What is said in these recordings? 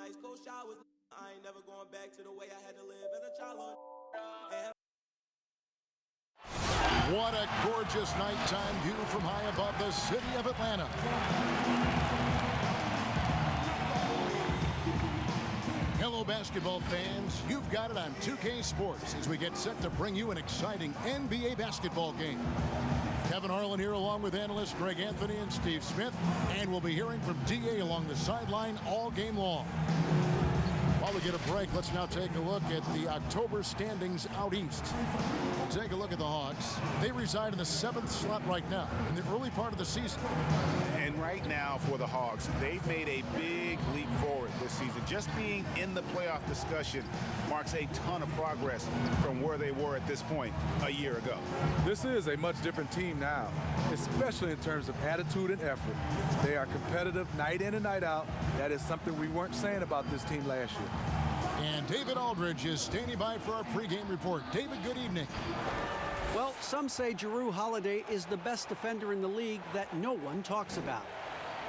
nice cold showers. I ain't never going back to the way I had to live as a child. What a gorgeous nighttime view from high above the city of Atlanta. Hello, basketball fans. You've got it on 2K Sports as we get set to bring you an exciting NBA basketball game. Kevin Harlan here along with analysts Greg Anthony and Steve Smith, and we'll be hearing from DA along the sideline all game long. While we get a break, let's now take a look at the October standings out east. We'll take a look at the Hawks. They reside in the 7th slot right now in the early part of the season. And right now for the Hawks, they've made a big leap forward this season. Just being in the playoff discussion marks a ton of progress from where they were at this point a year ago. This is a much different team now, especially in terms of attitude and effort. They are competitive night in and night out. That is something we weren't saying about this team last year. And David Aldridge is standing by for our pregame report. David, good evening. Well, some say Jrue Holiday is the best defender in the league that no one talks about.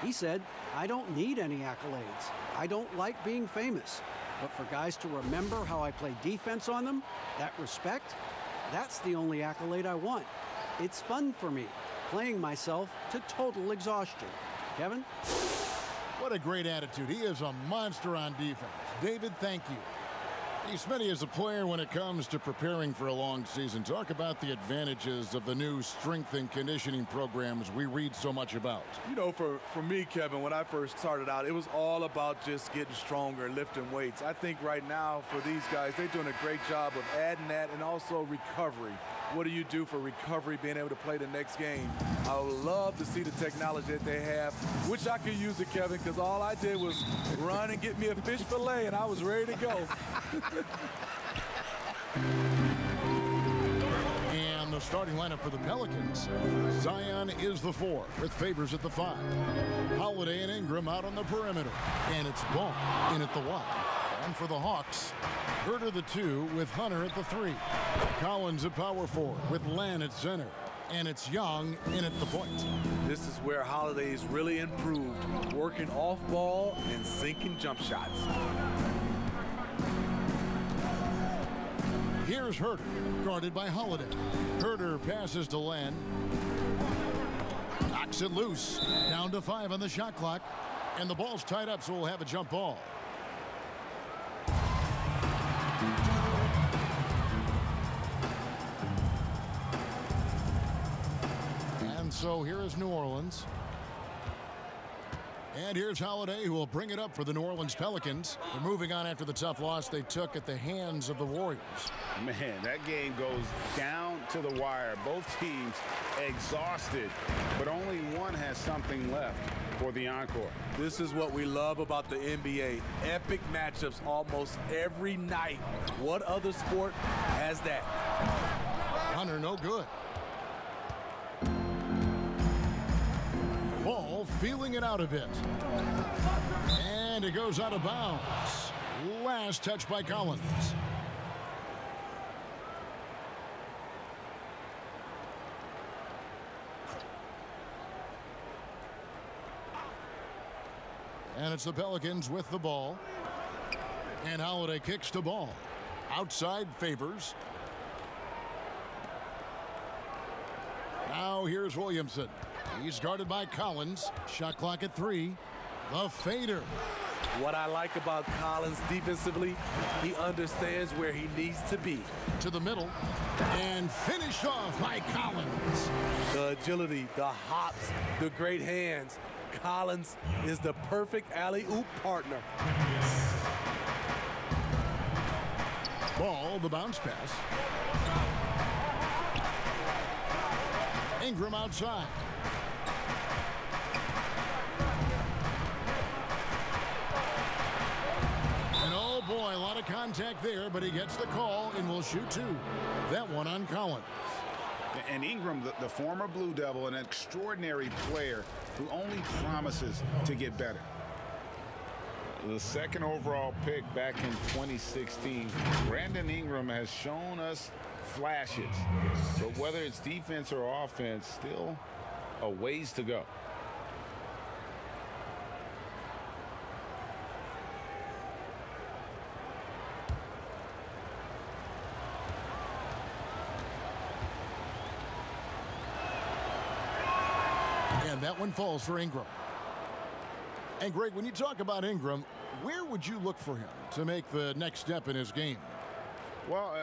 He said, "I don't need any accolades. I don't like being famous. But for guys to remember how I play defense on them, that respect, that's the only accolade I want. It's fun for me, playing myself to total exhaustion." Kevin? What a great attitude. He is a monster on defense. David, thank you. Smitty, as a player when it comes to preparing for a long season, talk about the advantages of the new strength and conditioning programs we read so much about. You know, for me, Kevin, when I first started out, it was all about just getting stronger, lifting weights. I think right now for these guys, they're doing a great job of adding that and also recovery. What do you do for recovery, being able to play the next game? I would love to see the technology that they have. Wish I could use it, Kevin, because all I did was run and get me a fish fillet, and I was ready to go. And the starting lineup for the Pelicans. Zion is the 4 with Favors at the 5. Holiday and Ingram out on the perimeter. And it's Ball in at the 1. And for the Hawks, Herter the 2 with Hunter at the 3. Collins at power forward with Lan at center. And it's Young in at the point. This is where Holiday's really improved, working off ball and sinking jump shots. Here's Herter, guarded by Holiday. Herter passes to Lan. Knocks it loose. Down to 5 on the shot clock. And the ball's tied up, so we'll have a jump ball. And so here is New Orleans. And here's Holiday, who will bring it up for the New Orleans Pelicans. They're moving on after the tough loss they took at the hands of the Warriors. Man, that game goes down to the wire. Both teams exhausted, but only one has something left for the encore. This is what we love about the NBA. Epic matchups almost every night. What other sport has that? Hunter, no good. Ball feeling it out a bit. And it goes out of bounds. Last touch by Collins. And it's the Pelicans with the ball. And Holiday kicks to Ball. Outside Favors. Now here's Williamson. He's guarded by Collins. Shot clock at 3. The fader. What I like about Collins defensively, he understands where he needs to be. To the middle. And finished off by Collins. The agility, the hops, the great hands. Collins is the perfect alley-oop partner. Ball, the bounce pass. Ingram outside. And oh boy, a lot of contact there, but he gets the call and will shoot 2. That one on Collins. And Ingram, the former Blue Devil, an extraordinary player who only promises to get better. The second overall pick back in 2016, Brandon Ingram has shown us flashes. But whether it's defense or offense, still a ways to go. And that one falls for Ingram. And Greg, when you talk about Ingram, where would you look for him to make the next step in his game? Well,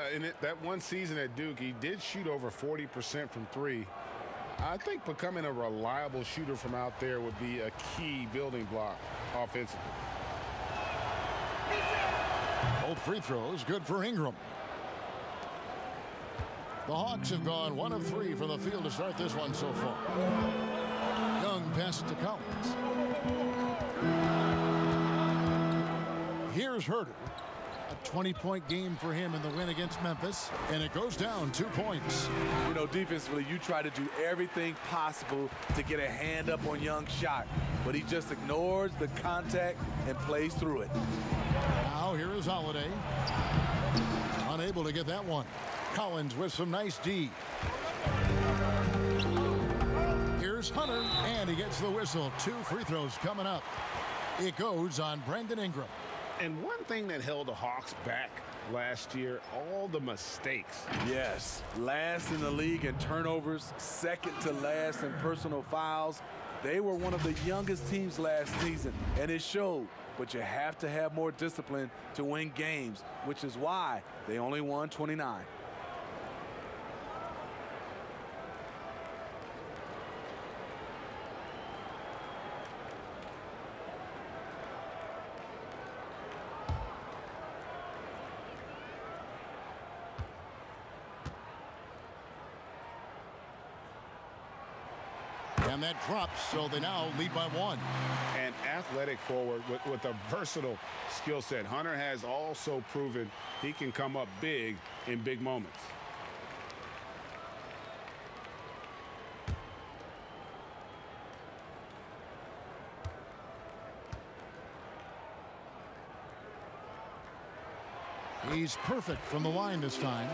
that one season at Duke, he did shoot over 40% from three. I think becoming a reliable shooter from out there would be a key building block offensively. Both free throws good for Ingram. The Hawks have gone 1 of 3 from the field to start this one so far. Young passes to Collins. Here's Herter. A 20-point game for him in the win against Memphis, and it goes down 2 points. You know, defensively, you try to do everything possible to get a hand up on Young's shot, but he just ignores the contact and plays through it. Now here is Holiday. Unable to get that one. Collins with some nice D. Here's Hunter, and he gets the whistle. 2 free throws coming up. It goes on Brandon Ingram. And one thing that held the Hawks back last year, all the mistakes. Yes, last in the league in turnovers, second to last in personal fouls. They were one of the youngest teams last season, and it showed. But you have to have more discipline to win games, which is why they only won 29. And that drops, so they now lead by 1. An athletic forward with a versatile skill set. Hunter has also proven he can come up big in big moments. He's perfect from the line this time.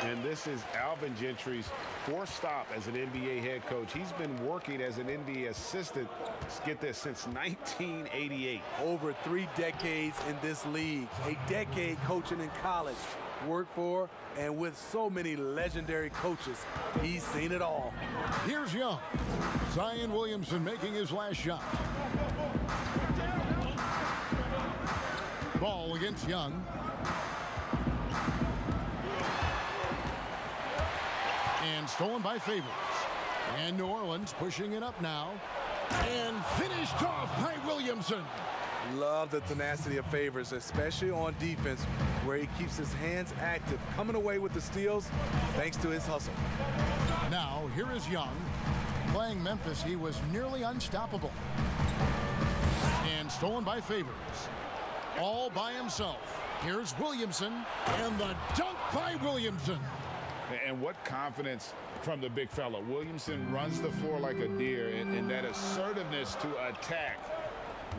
And this is Alvin Gentry's 4th stop as an NBA head coach. He's been working as an NBA assistant, get this, since 1988. Over 3 decades in this league, a decade coaching in college, worked for and with so many legendary coaches, he's seen it all. Here's Young. Zion Williamson making his last shot. Ball against Young. And stolen by Favors. And New Orleans pushing it up now. And finished off by Williamson. Love the tenacity of Favors, especially on defense, where he keeps his hands active, coming away with the steals thanks to his hustle. Now, here is Young. Playing Memphis, he was nearly unstoppable. And stolen by Favors. All by himself. Here's Williamson. And the dunk by Williamson. And what confidence from the big fella. Williamson runs the floor like a deer, and that assertiveness to attack.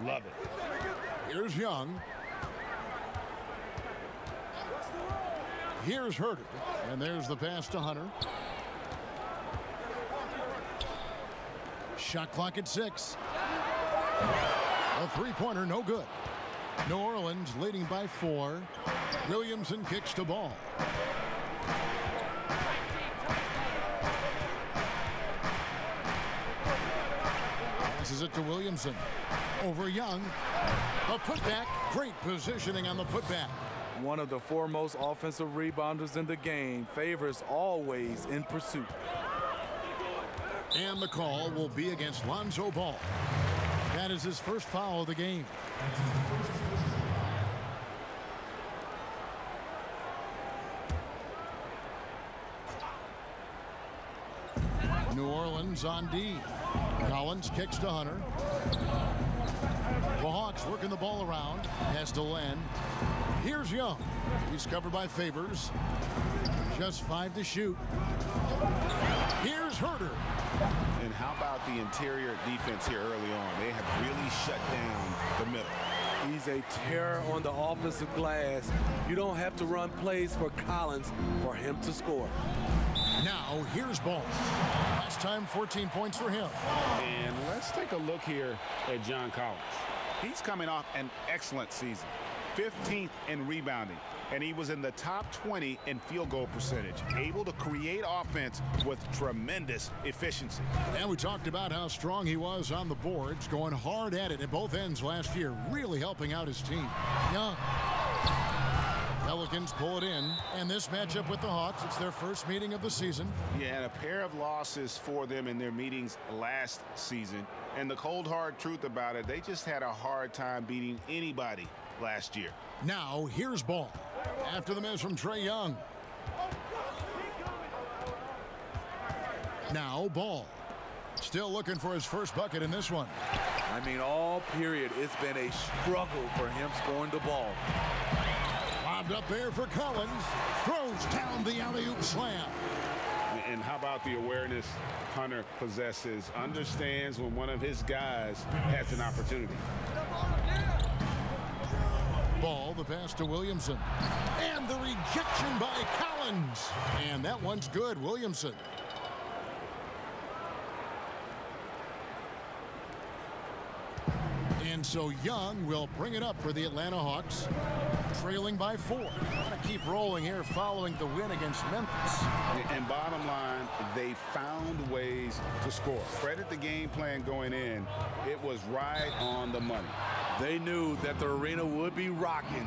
Love it. Here's Young. Here's Herter. And there's the pass to Hunter. Shot clock at 6. A three-pointer, no good. New Orleans leading by 4. Williamson kicks the ball. Passes it to Williamson. Over Young. A putback. Great positioning on the putback. One of the foremost offensive rebounders in the game. Favors always in pursuit. And the call will be against Lonzo Ball. That is his first foul of the game. New Orleans on D. Collins kicks to Hunter. The Hawks working the ball around. Has to Len. Here's Young. He's covered by Favors. Just 5 to shoot. Here's Herter. And how about the interior defense here early on? They have really shut down the middle. He's a terror on the offensive glass. You don't have to run plays for Collins for him to score. Now, here's Ball. Last time, 14 points for him. And let's take a look here at John Collins. He's coming off an excellent season. 15th in rebounding, and he was in the top 20 in field goal percentage, able to create offense with tremendous efficiency. And we talked about how strong he was on the boards, going hard at it at both ends last year, really helping out his team. Young. Pelicans pull it in, and this matchup with the Hawks, it's their first meeting of the season. Yeah, and a pair of losses for them in their meetings last season. And the cold, hard truth about it, they just had a hard time beating anybody last year. Now, here's Ball. After the miss from Trae Young. Now, Ball. Still looking for his first bucket in this one. I mean, all period, it's been a struggle for him scoring the ball. Lobbed up there for Collins. Throws down the alley-oop slam. And how about the awareness Hunter possesses? Understands when one of his guys has an opportunity. Ball, the pass to Williamson. And the rejection by Collins. And that one's good, Williamson. And so Young will bring it up for the Atlanta Hawks, trailing by 4. Want to keep rolling here following the win against Memphis. And bottom line, they found ways to score. Credit the game plan going in. It was right on the money. They knew that the arena would be rocking,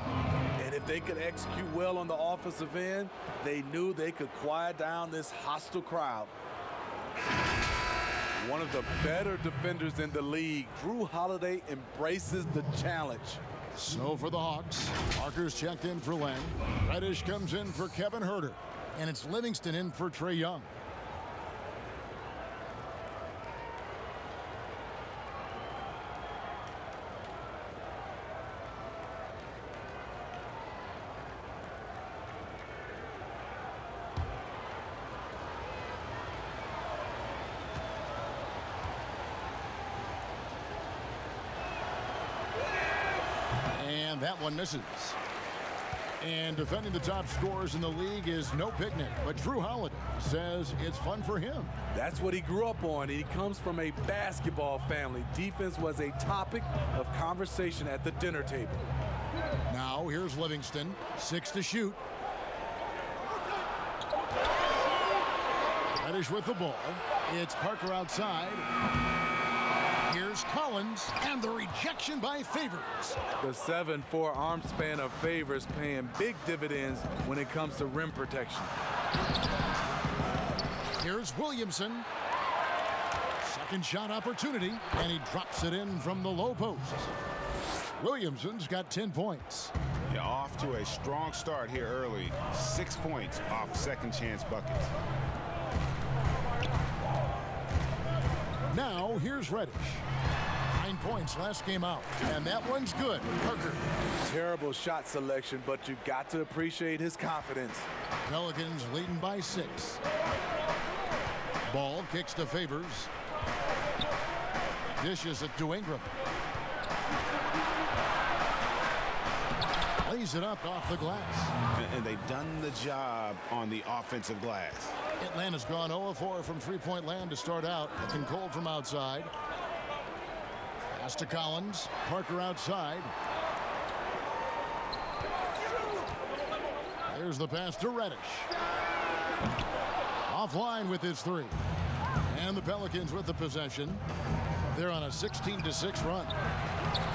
and if they could execute well on the offensive end, they knew they could quiet down this hostile crowd. One of the better defenders in the league, Jrue Holiday embraces the challenge. So for the Hawks, Parker's checked in for Len. Reddish comes in for Kevin Huerter. And it's Livingston in for Trae Young. And that one misses. And defending the top scorers in the league is no picnic, but Jrue Holiday says it's fun for him. That's what he grew up on. He comes from a basketball family. Defense was a topic of conversation at the dinner table. Now here's Livingston, 6 to shoot. Reddish with the ball. It's Parker outside. Here's Collins, and the rejection by Favors. The 7'4" arm span of Favors paying big dividends when it comes to rim protection. Here's Williamson. Second shot opportunity, and he drops it in from the low post. Williamson's got 10 points. Yeah, off to a strong start here early. 6 points off second chance buckets. Now here's Reddish. 9 points last game out, and that one's good. Parker. Terrible shot selection, but you got to appreciate his confidence. Pelicans leading by 6. Ball kicks to Favors. Dishes it to Ingram. Lays it up off the glass. And they've done the job on the offensive glass. Atlanta's gone 0-4 from three-point land to start out. Looking cold from outside. Pass to Collins. Parker outside. There's the pass to Reddish. Offline with his 3. And the Pelicans with the possession. They're on a 16-6 run.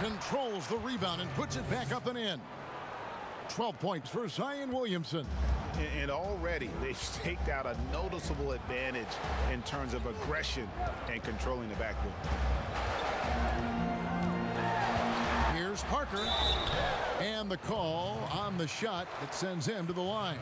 Controls the rebound and puts it back up and in. 12 points for Zion Williamson. And already they've staked out a noticeable advantage in terms of aggression and controlling the backboard. Here's Parker. And the call on the shot that sends him to the line.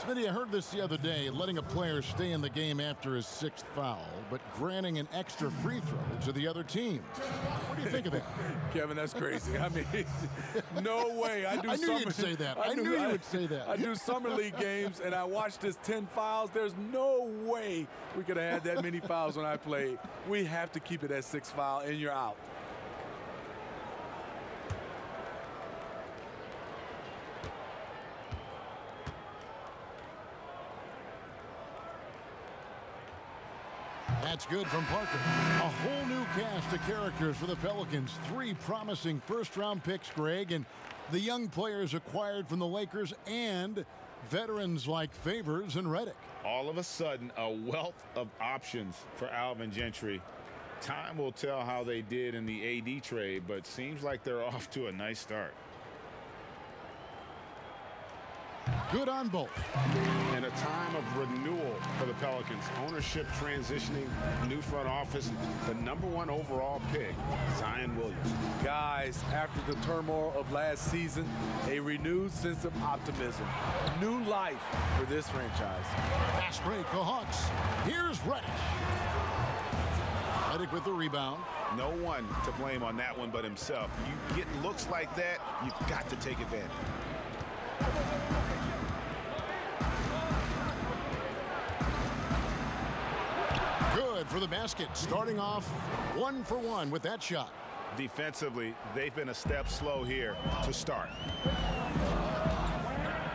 Smitty, I heard this the other day, letting a player stay in the game after his 6th foul, but granting an extra free throw to the other team. What do you think of that? Kevin, that's crazy. I mean, no way. I knew you'd say that. I knew you would say that. I do summer league games, and I watched this 10 fouls. There's no way we could have had that many fouls when I played. We have to keep it at 6 foul, and you're out. That's good from Parker. A whole new cast of characters for the Pelicans. 3 promising first-round picks, Greg, and the young players acquired from the Lakers and veterans like Favors and Redick. All of a sudden, a wealth of options for Alvin Gentry. Time will tell how they did in the AD trade, but seems like they're off to a nice start. Good on both. In a time of renewal for the Pelicans, ownership transitioning, new front office, the #1 overall pick, Zion Williams. Guys, after the turmoil of last season, a renewed sense of optimism. New life for this franchise. Fast break, the Hawks. Here's Redick. Redick with the rebound. No one to blame on that one but himself. You get looks like that, you've got to take advantage. Good for the basket, starting off 1 for 1 with that shot. Defensively, they've been a step slow here to start.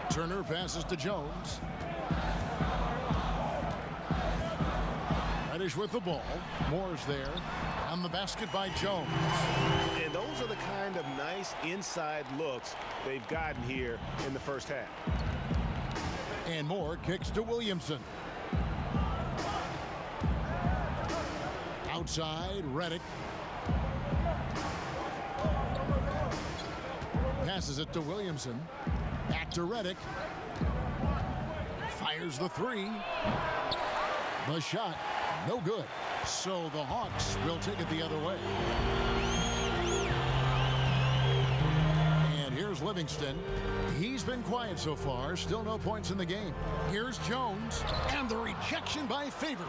Turner passes to Jones. Reddish with the ball. Moore's there. On the basket by Jones. And those are the kind of nice inside looks they've gotten here in the first half. And Moore kicks to Williamson. Outside, Redick. Passes it to Williamson. Back to Redick. Fires the 3. The shot, no good. So the Hawks will take it the other way. And here's Livingston. He's been quiet so far. Still no points in the game. Here's Jones. And the rejection by Favors.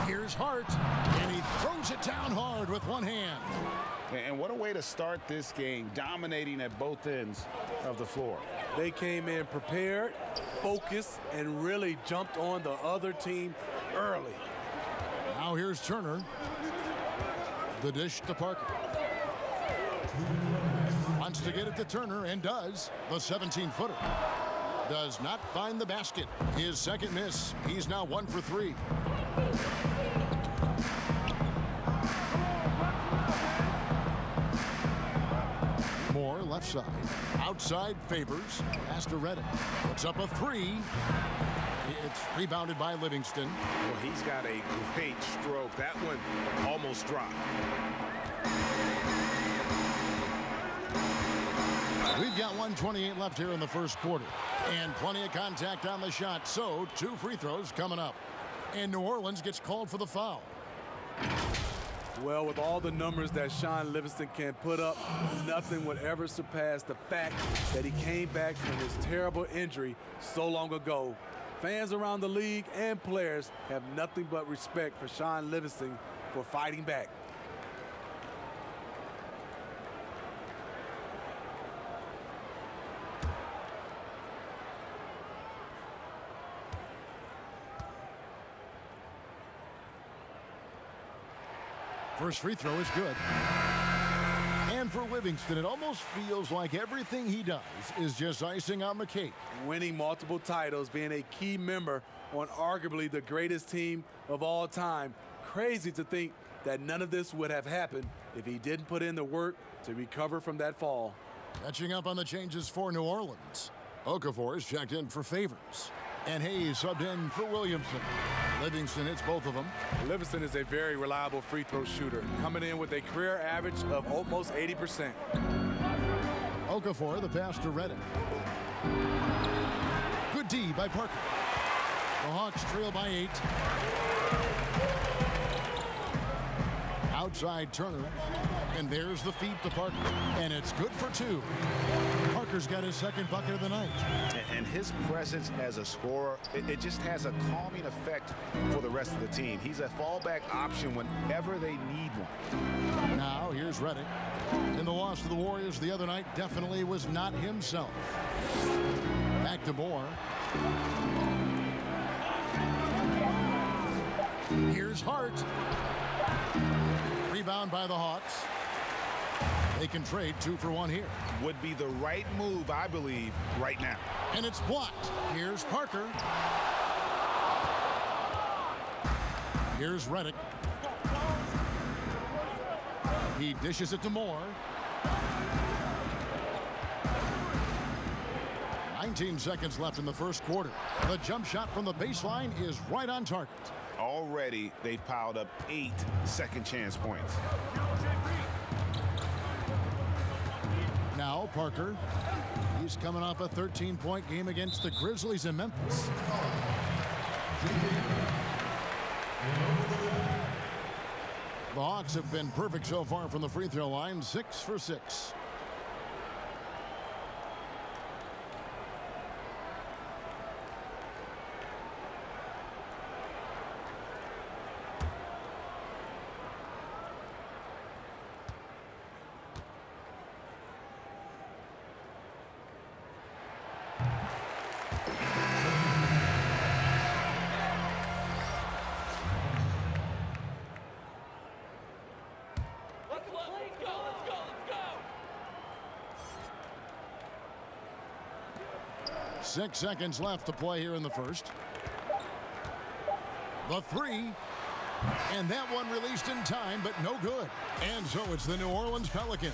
Here's Hart, and he throws it down hard with one hand. And what a way to start this game, dominating at both ends of the floor. They came in prepared, focused, and really jumped on the other team early. Now here's Turner. The dish to Parker. Wants to get it to Turner, and does. The 17-footer. Does not find the basket. His second miss. He's now 1 for 3. Moore left side. Outside Favors. Pass to Redick. Puts up a 3. It's rebounded by Livingston. Well, he's got a great stroke. That one almost dropped. We've got 1:28 left here in the first quarter. And plenty of contact on the shot. So 2 free throws coming up. And New Orleans gets called for the foul. Well, with all the numbers that Sean Livingston can put up, nothing would ever surpass the fact that he came back from his terrible injury so long ago. Fans around the league and players have nothing but respect for Sean Livingston for fighting back. First free throw is good. And for Livingston, it almost feels like everything he does is just icing on the cake. Winning multiple titles, being a key member on arguably the greatest team of all time. Crazy to think that none of this would have happened if he didn't put in the work to recover from that fall. Catching up on the changes for New Orleans. Okafor is checked in for Favors. And Hayes subbed in for Williamson. Livingston hits both of them. Livingston is a very reliable free throw shooter, coming in with a career average of almost 80%. Okafor, the pass to Redick. Good D by Parker. The Hawks trail by 8. Outside Turner. And there's the feed to Parker. And it's good for 2. Parker's got his second bucket of the night. And his presence as a scorer, it just has a calming effect for the rest of the team. He's a fallback option whenever they need one. Now here's Redick. And the loss to the Warriors the other night definitely was not himself. Back to Moore. Here's Hart. Rebound by the Hawks. They can trade 2 for 1 here. Would be the right move, I believe, right now. And it's blocked. Here's Parker. Here's Reddick. He dishes it to Moore. 19 seconds left in the first quarter. The jump shot from the baseline is right on target. Already, they've piled up 8 second chance points. Now Parker. He's coming off a 13-point game against the Grizzlies in Memphis. The Hawks have been perfect so far from the free throw line, 6 for 6. Let's go. 6 seconds left to play here in the first. The three. And that one released in time, but no good. And so it's the New Orleans Pelicans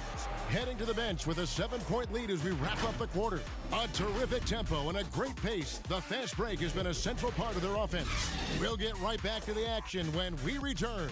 heading to the bench with a 7-point lead as we wrap up the quarter. A terrific tempo and a great pace. The fast break has been a central part of their offense. We'll get right back to the action when we return.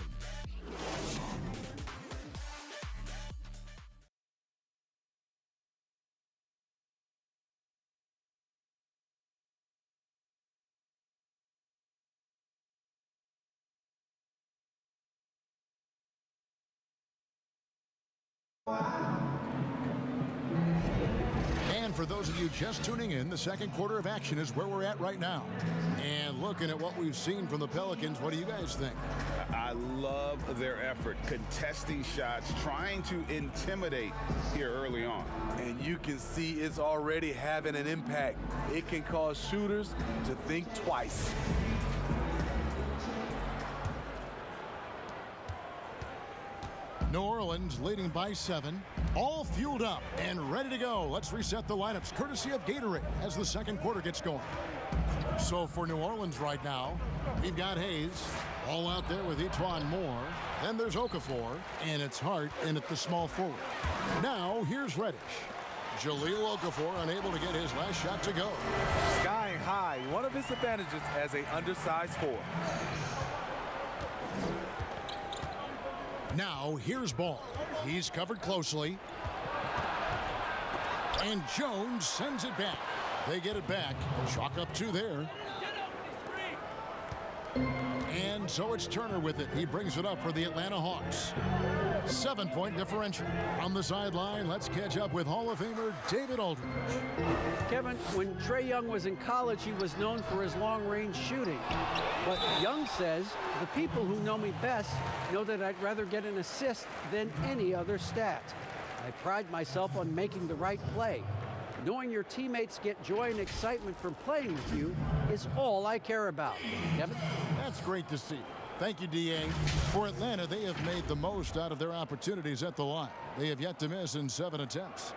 And for those of you just tuning in, the second quarter of action is where we're at right now. And looking at what we've seen from the Pelicans, what do you guys think? I love their effort, contesting shots, trying to intimidate here early on. And you can see it's already having an impact. It can cause shooters to think twice. New Orleans leading by 7, all fueled up and ready to go. Let's reset the lineups courtesy of Gatorade as the second quarter gets going. So for New Orleans right now, we've got Hayes all out there with Etuan Moore. Then there's Okafor, and it's Hart in at the small forward. Now here's Reddish. Jahlil Okafor unable to get his last shot to go. Skying high, one of his advantages as an undersized forward. Now here's Ball. He's covered closely. And Jones sends it back. They get it back. Chalk up 2 there. And so it's Turner with it. He brings it up for the Atlanta Hawks. 7-point differential. On the sideline, let's catch up with Hall of Famer David Aldridge. Kevin, when Trae Young was in college, he was known for his long-range shooting. But Young says, the people who know me best know that I'd rather get an assist than any other stat. I pride myself on making the right play. Knowing your teammates get joy and excitement from playing with you is all I care about. Kevin? That's great to see. Thank you, D.A. For Atlanta, they have made the most out of their opportunities at the line. They have yet to miss in 7 attempts.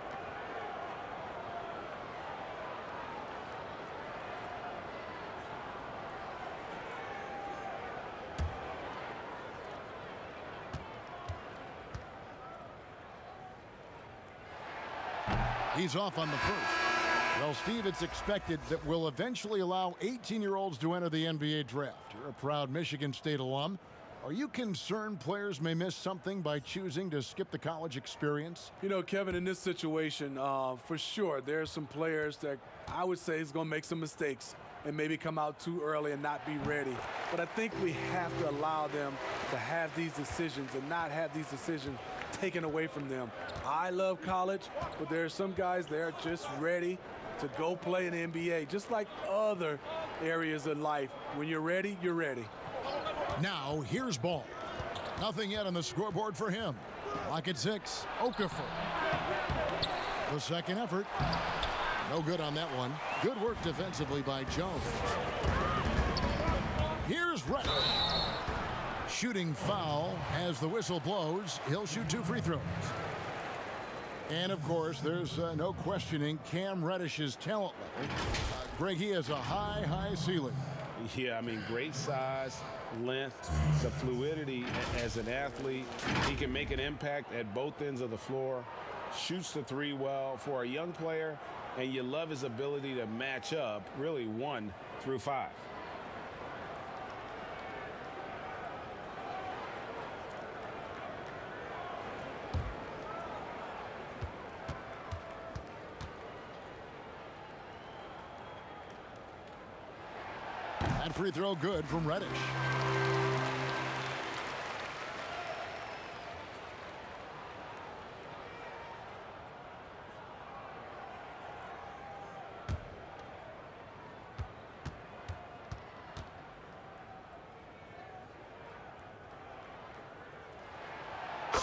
He's off on the first. Well, Steve, it's expected that we'll eventually allow 18-year-olds to enter the NBA draft. You're a proud Michigan State alum. Are you concerned players may miss something by choosing to skip the college experience? You know, Kevin, in this situation, for sure, there are some players that I would say is going to make some mistakes and maybe come out too early and not be ready. But I think we have to allow them to have these decisions and not have these decisions taken away from them. I love college, but there are some guys that are just ready to go play in the NBA, just like other areas of life. When you're ready, you're ready. Now, here's Ball. Nothing yet on the scoreboard for him. Lock at 6, Okafor. The second effort. No good on that one. Good work defensively by Jones. Here's Reddish. Shooting foul as the whistle blows. He'll shoot 2 free throws. And, of course, there's no questioning Cam Reddish's talent level. Greg, he has a high ceiling. Yeah, I mean, great size, length, the fluidity as an athlete. He can make an impact at both ends of the floor, shoots the three well for a young player, and you love his ability to match up really 1 through 5. That free throw good from Reddish.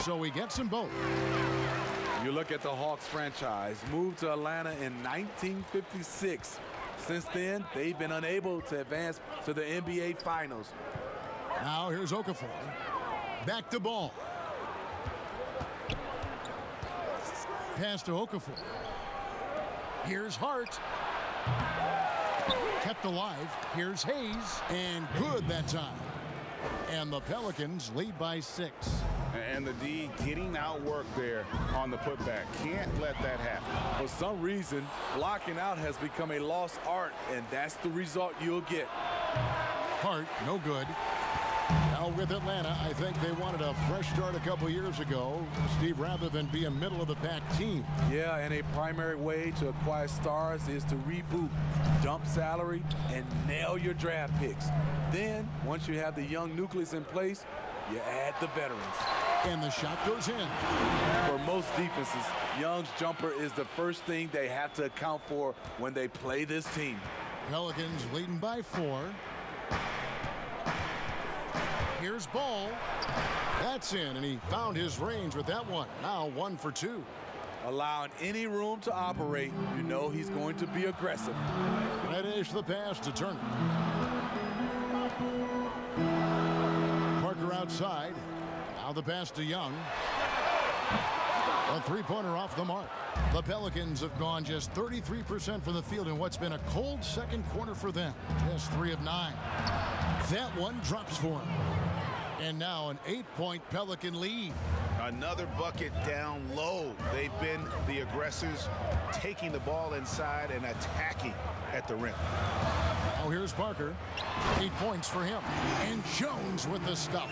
So he gets them both. You look at the Hawks franchise, moved to Atlanta in 1956. Since then, they've been unable to advance to the NBA Finals. Now here's Okafor. Back to ball. Pass to Okafor. Here's Hart. Kept alive. Here's Hayes. And good that time. And the Pelicans lead by 6. And the D getting outworked there on the putback. Can't let that happen. For some reason, blocking out has become a lost art, and that's the result you'll get. Hart, no good. Now with Atlanta, I think they wanted a fresh start a couple years ago, Steve, rather than be a middle-of-the-pack team. Yeah, and a primary way to acquire stars is to reboot, dump salary, and nail your draft picks. Then, once you have the young nucleus in place, you add the veterans. And the shot goes in. For most defenses, Young's jumper is the first thing they have to account for when they play this team. Pelicans leading by 4. Here's Ball. That's in, and he found his range with that one. Now 1 for 2. Allowing any room to operate, you know he's going to be aggressive. Reddish the pass to Turner. Parker outside. Now the pass to Young. A three-pointer off the mark. The Pelicans have gone just 33% from the field in what's been a cold second quarter for them. Just 3 of 9. That one drops for him. And now an 8-point Pelican lead. Another bucket down low. They've been the aggressors, taking the ball inside and attacking at the rim. Now here's Parker. 8 points for him. And Jones with the stuff.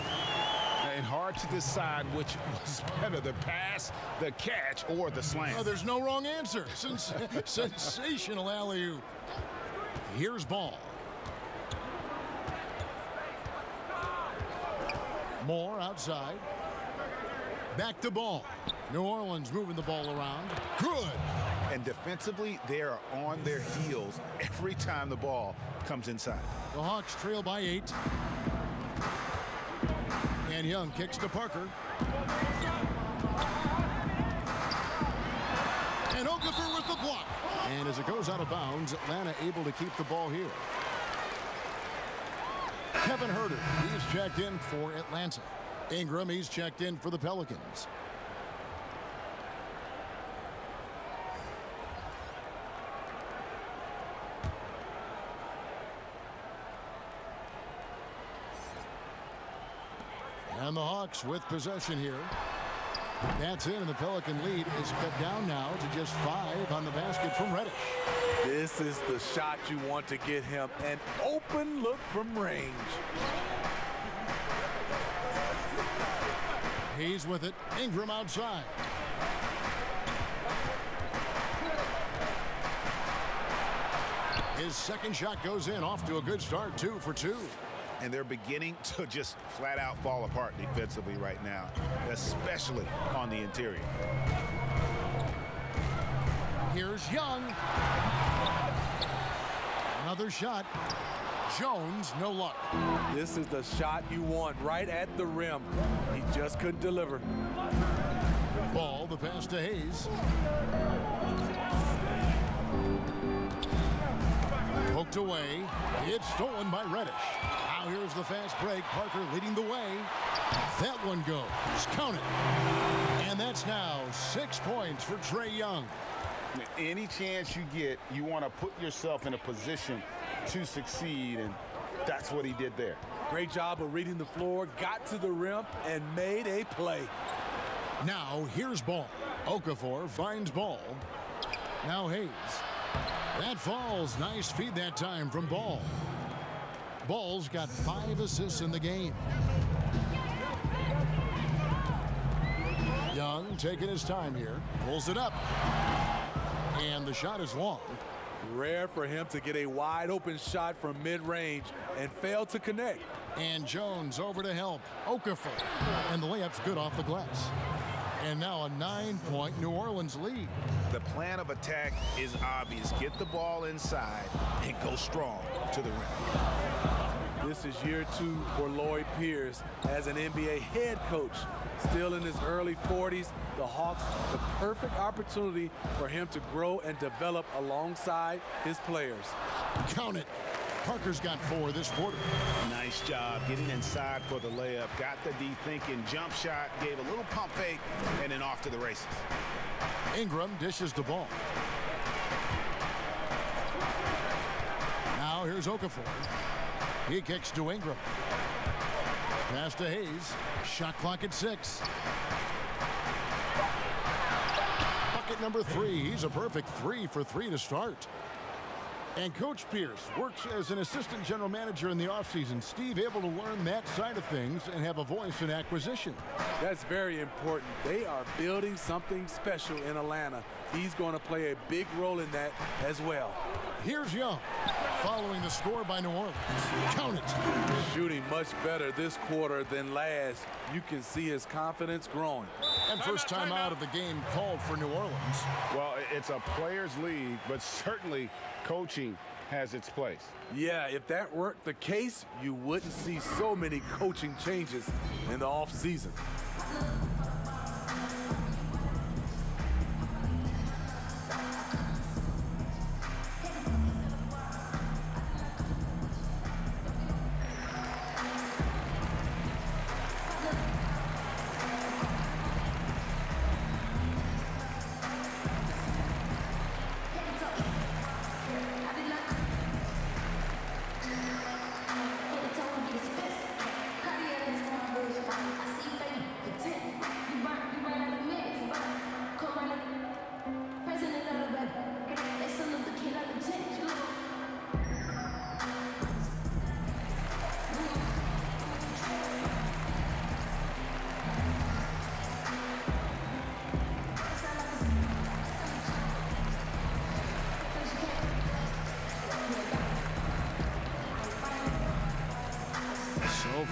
And hard to decide which was better, the pass, the catch, or the slam. Oh, there's no wrong answer. Sensational alley-oop. Here's Ball. Moore outside. Back to Ball. New Orleans moving the ball around. Good. And defensively, they are on their heels every time the ball comes inside. The Hawks trail by 8. And Young kicks to Parker. And Okafor with the block. And as it goes out of bounds, Atlanta able to keep the ball here. Kevin Huerter, he's checked in for Atlanta. Ingram, he's checked in for the Pelicans. And the Hawks with possession here. That's in, and the Pelican lead is cut down now to just 5 on the basket from Reddish. This is the shot you want to get him, an open look from range. He's with it. Ingram outside. His second shot goes in, off to a good start, 2 for 2. And they're beginning to just flat out fall apart defensively right now, especially on the interior. Here's Young. Another shot. Jones, no luck. This is the shot you want, right at the rim. He just couldn't deliver. Ball, the pass to Hayes. Poked away. It's stolen by Reddish. Now here's the fast break. Parker leading the way. That one goes. Count it. And that's now 6 points for Trae Young. Any chance you get, you want to put yourself in a position to succeed. And That's what he did there. Great job of reading the floor, got to the rim, and made a play. Now here's Ball. Okafor finds Ball. Now Hayes. That falls. Nice feed that time from Ball. Ball's got 5 assists in the game. Young taking his time here. Pulls it up. And the shot is long. Rare for him to get a wide open shot from mid-range and fail to connect. And Jones over to help. Okafor. And the layup's good off the glass. And now a 9-point New Orleans lead. The plan of attack is obvious. Get the ball inside and go strong to the rim. This is year 2 for Lloyd Pierce as an NBA head coach. Still in his early 40s, the Hawks, the perfect opportunity for him to grow and develop alongside his players. Count it. Parker's got 4 this quarter. Nice job getting inside for the layup. Got the D thinking, jump shot, gave a little pump fake, and then off to the races. Ingram dishes the ball. Now here's Okafor. He kicks to Ingram. Pass to Hayes. Shot clock at 6. Bucket number 3. He's a perfect 3 for 3 to start. And Coach Pierce works as an assistant general manager in the offseason. Steve able to learn that side of things and have a voice in acquisition. That's very important. They are building something special in Atlanta. He's going to play a big role in that as well. Here's Young, following the score by New Orleans. Count it. Shooting much better this quarter than last. You can see his confidence growing. And first time out of the game called for New Orleans. Well, it's a players' league, but certainly coaching has its place. Yeah, if that weren't the case, you wouldn't see so many coaching changes in the offseason.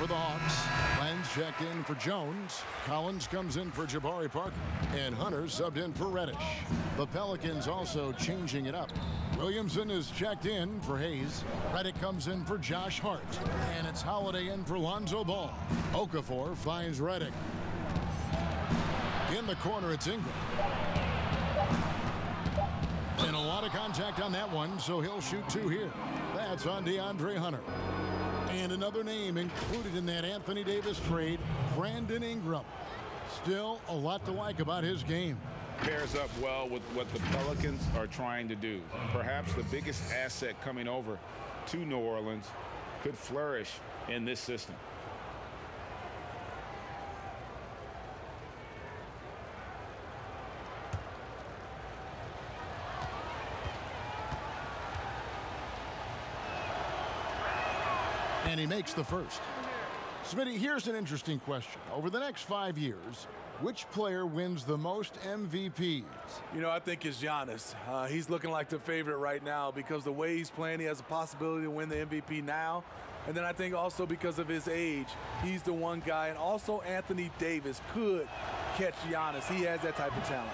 For the Hawks, Lenz checked in for Jones. Collins comes in for Jabari Parker. And Hunter subbed in for Reddish. The Pelicans also changing it up. Williamson is checked in for Hayes. Reddick comes in for Josh Hart. And it's Holiday in for Lonzo Ball. Okafor finds Reddick. In the corner, it's Ingram. And a lot of contact on that one, so he'll shoot 2 here. That's on DeAndre Hunter. And another name included in that Anthony Davis trade, Brandon Ingram. Still a lot to like about his game. Pairs up well with what the Pelicans are trying to do. Perhaps the biggest asset coming over to New Orleans could flourish in this system. And he makes the first. Smitty, here's an interesting question. Over the next 5 years, which player wins the most MVPs? You know, I think it's Giannis. He's looking like the favorite right now because the way he's playing, he has a possibility to win the MVP now. And then I think also because of his age, he's the one guy. And also Anthony Davis could catch Giannis. He has that type of talent.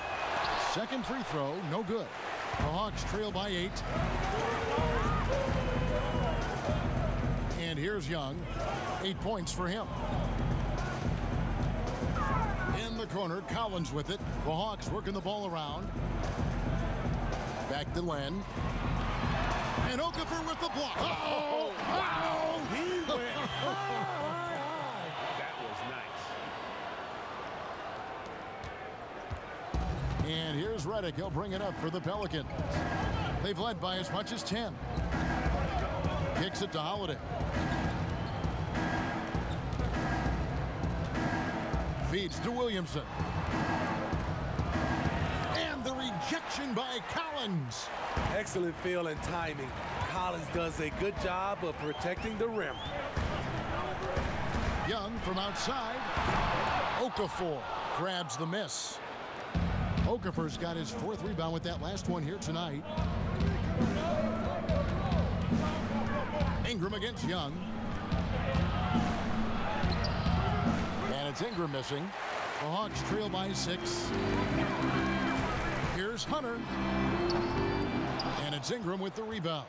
Second free throw, no good. The Hawks trail by 8. And here's Young. 8 points for him. In the corner, Collins with it. The Hawks working the ball around. Back to Len. And Okafor with the block. Oh! Oh! He went. That was nice. And here's Reddick. He'll bring it up for the Pelicans. They've led by as much as 10. Kicks it to Holiday. Feeds to Williamson. And the rejection by Collins. Excellent feel and timing. Collins does a good job of protecting the rim. Young from outside. Okafor grabs the miss. Okafor's got his 4th rebound with that last one here tonight. Ingram against Young. And it's Ingram missing. The Hawks trail by 6. Here's Hunter. And it's Ingram with the rebound.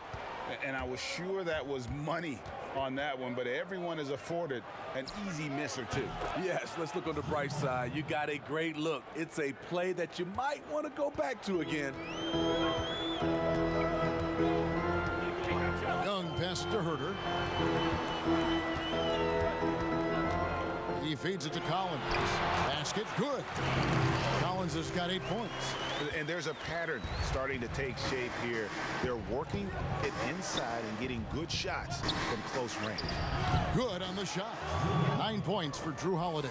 And I was sure that was money on that one, but everyone is afforded an easy miss or two. Yes, let's look on the bright side. You got a great look. It's a play that you might want to go back to again. Young passes to Herter. He feeds it to Collins. Basket good. Collins has got 8 points. And there's a pattern starting to take shape here. They're working it inside and getting good shots from close range. Good on the shot. 9 points for Drew Holiday.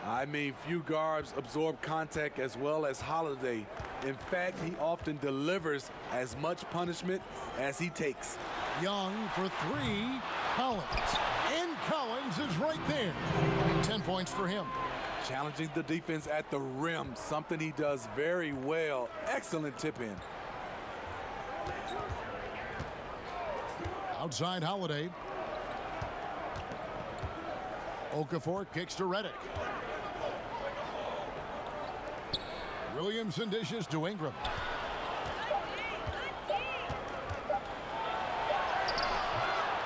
I mean, few guards absorb contact as well as Holiday. In fact, he often delivers as much punishment as he takes. Young for 3. Collins. And Collins is right there. 10 points for him. Challenging the defense at the rim, something he does very well. Excellent tip in. Outside Holiday. Okafor kicks to Redick. Williamson dishes to Ingram.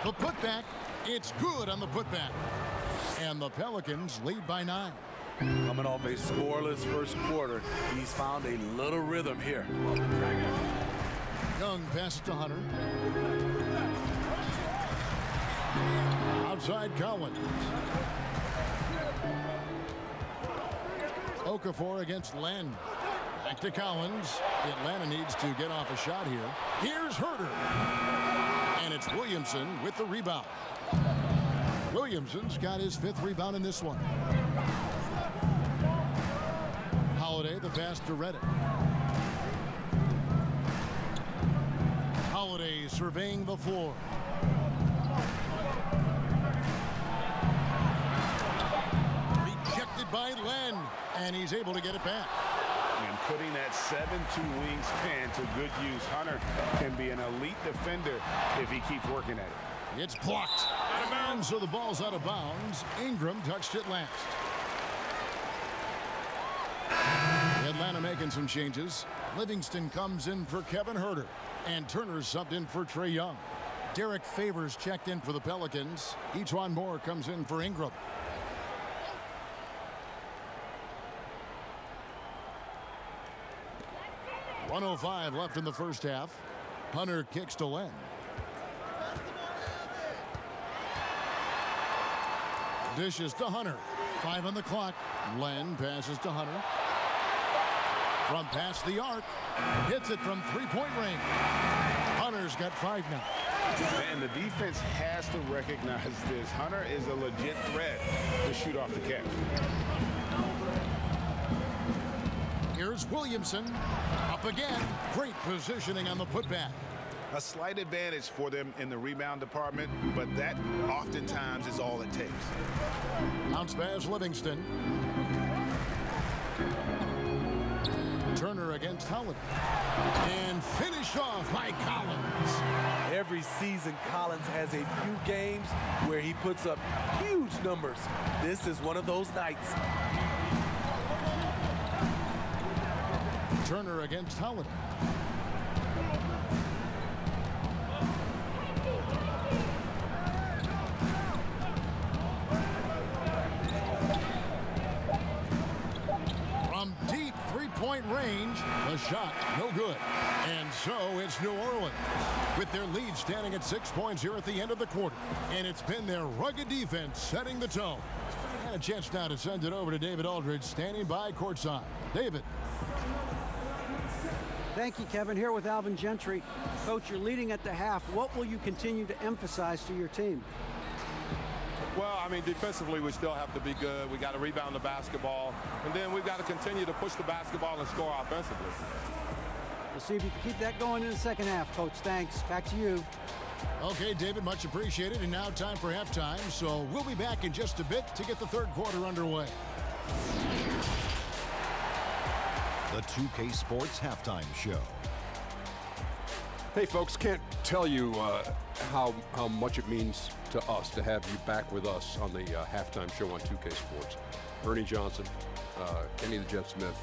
The putback. It's good on the putback. And the Pelicans lead by 9. Coming off a scoreless first quarter, he's found a little rhythm here. Young passes to Hunter. Outside Collins. Okafor against Len. Back to Collins. Atlanta needs to get off a shot here. Here's Herter. And it's Williamson with the rebound. Williamson's got his 5th rebound in this one. Holiday, the pass to Redick. Holiday surveying the floor. Rejected by Len, and he's able to get it back. And putting that 7'2" wingspan to good use. Hunter can be an elite defender if he keeps working at it. It's blocked. Out of bounds, so the ball's out of bounds. Ingram touched it last. Atlanta making some changes. Livingston comes in for Kevin Herter. And Turner subbed in for Trae Young. Derek Favors checked in for the Pelicans. Etuan Moore comes in for Ingram. .105 left in the first half. Hunter kicks to Len. Dishes to Hunter. 5 on the clock. Len passes to Hunter. From past the arc. Hits it from 3-point range. Hunter's got 5 now. And the defense has to recognize this. Hunter is a legit threat to shoot off the catch. Here's Williamson. Up again. Great positioning on the putback. A slight advantage for them in the rebound department, but that oftentimes is all it takes. Bounce pass Livingston. Turner against Holiday. And finish off by Collins. Every season, Collins has a few games where he puts up huge numbers. This is one of those nights. Turner against Holiday. From deep 3-point range, the shot no good. And so it's New Orleans with their lead standing at 6 points here at the end of the quarter. And it's been their rugged defense setting the tone. And a chance now to send it over to David Aldridge standing by courtside. David. Thank you, Kevin. Here with Alvin Gentry. Coach, you're leading at the half. What will you continue to emphasize to your team? Well, I mean, defensively, we still have to be good. We got to rebound the basketball. And then we've got to continue to push the basketball and score offensively. We'll see if you can keep that going in the second half, Coach. Thanks. Back to you. Okay, David, much appreciated. And now time for halftime. So we'll be back in just a bit to get the third quarter underway. The 2K Sports Halftime Show. Hey, folks, can't tell you how much it means to us to have you back with us on the halftime show on 2K Sports. Ernie Johnson, Kenny the Jet Smith,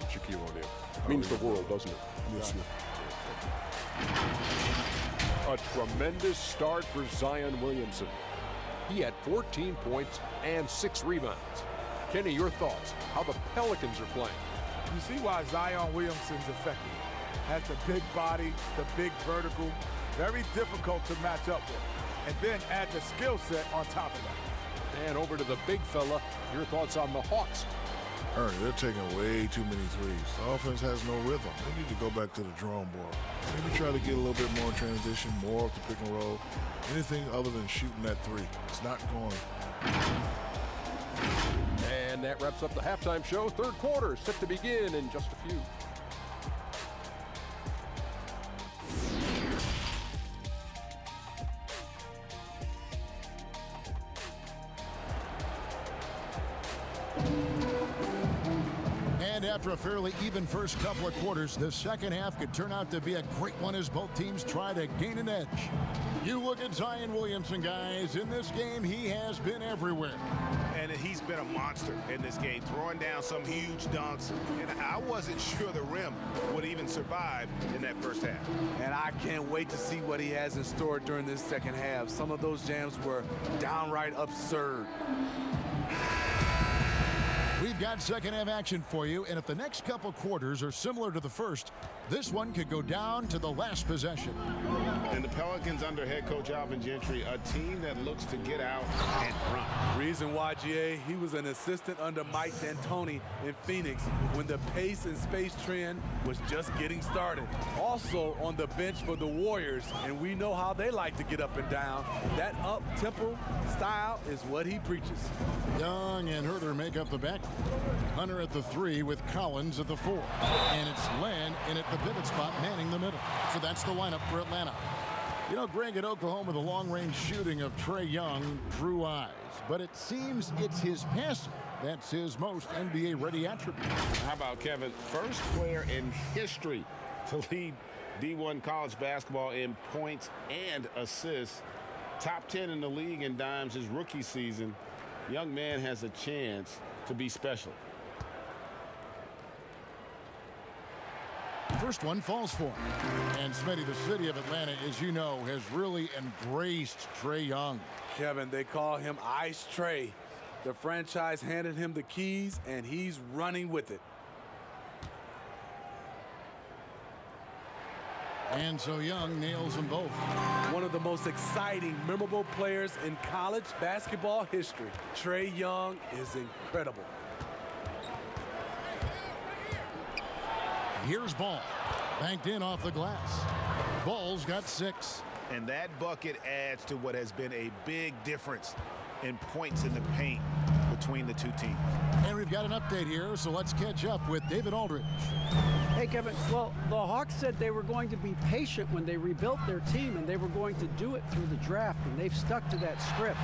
Shaquille O'Neal. Means the world, doesn't it? Yes. A tremendous start for Zion Williamson. He had 14 points and 6 rebounds. Kenny, your thoughts? How the Pelicans are playing? You see why Zion Williamson's effective. Has the big body, the big vertical, very difficult to match up with. And then add the skill set on top of that. And over to the big fella, your thoughts on the Hawks? Ernie, they're taking way too many threes. The offense has no rhythm. They need to go back to the drawing board. Maybe try to get a little bit more transition, more off the pick and roll. Anything other than shooting that three. It's not going. And that wraps up the halftime show. Third quarter set to begin in just a few. And after a fairly even first couple of quarters, the second half could turn out to be a great one as both teams try to gain an edge. You look at Zion Williamson, guys. In this game, he has been everywhere. And he's been a monster in this game, throwing down some huge dunks. And I wasn't sure the rim would even survive in that first half. And I can't wait to see what he has in store during this second half. Some of those jams were downright absurd. We've got second half action for you, and if the next couple quarters are similar to the first, this one could go down to the last possession. And the Pelicans under head coach Alvin Gentry, a team that looks to get out and run. Reason why, GA, he was an assistant under Mike D'Antoni in Phoenix when the pace and space trend was just getting started. Also on the bench for the Warriors, and we know how they like to get up and down. That up-tempo style is what he preaches. Young and Herter make up the back. Hunter at the 3 with Collins at the 4. And it's Len in at the pivot spot, manning the middle. So that's the lineup for Atlanta. You know, Greg, at Oklahoma, the long-range shooting of Trae Young drew eyes. But it seems it's his passing that's his most NBA-ready attribute. How about Kevin? First player in history to lead D1 college basketball in points and assists. Top 10 in the league in dimes his rookie season. Young man has a chance to be special. First one falls for him. And Smitty, the city of Atlanta, as you know, has really embraced Trae Young. Kevin, they call him Ice Trae. The franchise handed him the keys, and he's running with it. And so Young nails them both. One of the most exciting, memorable players in college basketball history. Trae Young is incredible. Here's Ball. Banked in off the glass. Ball's got 6. And that bucket adds to what has been a big difference in points in the paint between the two teams. And we've got an update here, so let's catch up with David Aldridge. Hey, Kevin. Well, the Hawks said they were going to be patient when they rebuilt their team, and they were going to do it through the draft, and they've stuck to that script.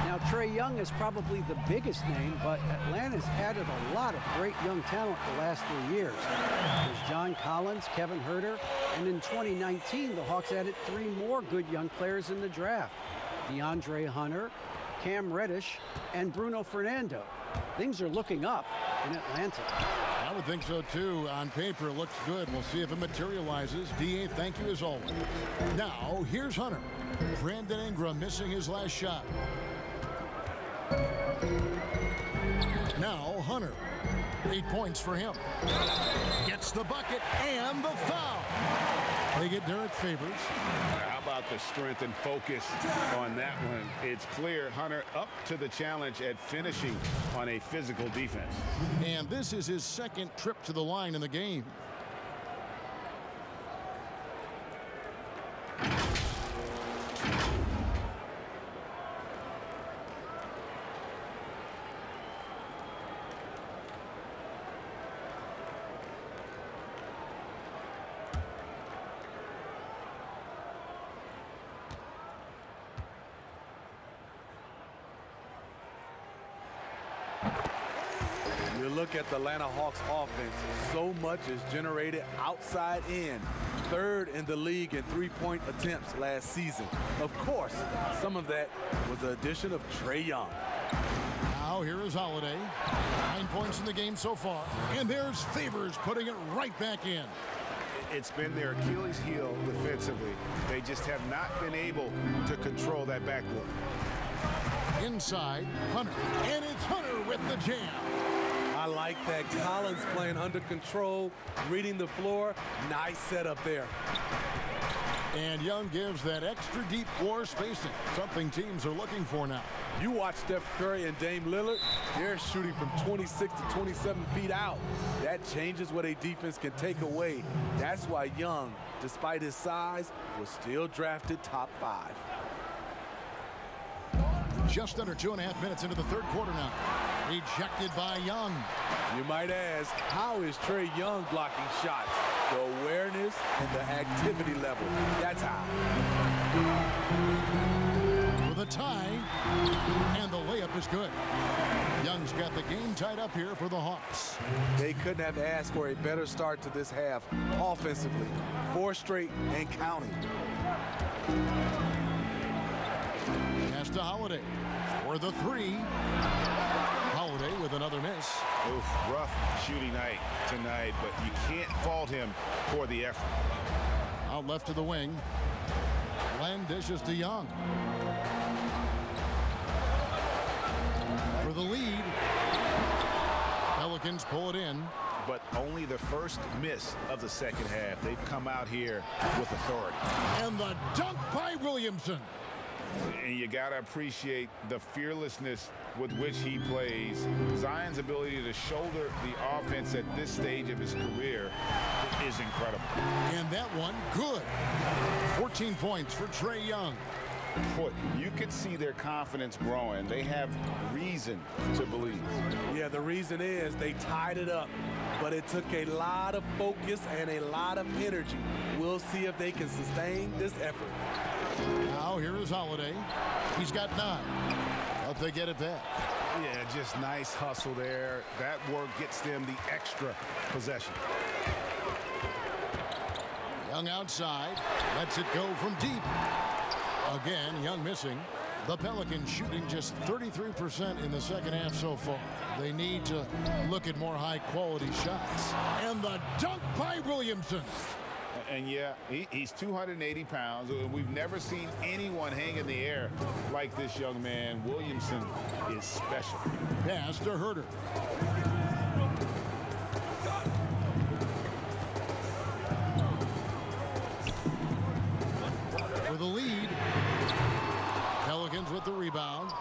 Now, Trae Young is probably the biggest name, but Atlanta's added a lot of great young talent the last 3 years. There's John Collins, Kevin Herter, and in 2019, the Hawks added 3 more good young players in the draft. DeAndre Hunter, Cam Reddish, and Bruno Fernando. Things are looking up in Atlanta. I would think so, too. On paper, it looks good. We'll see if it materializes. D.A., thank you as always. Now, here's Hunter. Brandon Ingram missing his last shot. Now, Hunter. 8 points for him. Gets the bucket and the foul. They get Derek Favors. How about the strength and focus on that one? It's clear Hunter up to the challenge at finishing on a physical defense. And this is his second trip to the line in the game. You look at the Atlanta Hawks offense, so much is generated outside in. Third in the league in three-point attempts last season. Of course, some of that was the addition of Trae Young. Now here is Holiday. 9 points in the game so far. And there's Favors putting it right back in. It's been their Achilles heel defensively. They just have not been able to control that backboard. Inside, Hunter. And it's Hunter with the jam. I like that. Collins playing under control, reading the floor. Nice setup there. And Young gives that extra deep floor spacing, something teams are looking for now. You watch Steph Curry and Dame Lillard, they're shooting from 26 to 27 feet out. That changes what a defense can take away. That's why Young, despite his size, was still drafted top 5. Just under 2.5 minutes into the third quarter now. Rejected by Young. You might ask, how is Trae Young blocking shots? The awareness and the activity level. That's how. For the tie, and the layup is good. Young's got the game tied up here for the Hawks. They couldn't have asked for a better start to this half offensively. 4 straight and counting. Pass to Holiday for the 3. Holiday with another miss. Oof, rough shooting night tonight, but you can't fault him for the effort. Out left to the wing. Len dishes to Young. For the lead. Pelicans pull it in. But only the first miss of the second half. They've come out here with authority. And the dunk by Williamson. And you got to appreciate the fearlessness with which he plays. Zion's ability to shoulder the offense at this stage of his career is incredible. And that one, good. 14 points for Trae Young. You could see their confidence growing. They have reason to believe. Yeah, the reason is they tied it up, but it took a lot of focus and a lot of energy. We'll see if they can sustain this effort. Now here is Holiday. He's got 9. But they get it back. Yeah, just nice hustle there. That work gets them the extra possession. Young outside. Lets it go from deep. Again, Young missing. The Pelicans shooting just 33% in the second half so far. They need to look at more high-quality shots. And the dunk by Williamson. And yeah, he's 280 pounds. We've never seen anyone hang in the air like this young man. Williamson is special. Pass to Herter. For the lead. Pelicans with the rebound.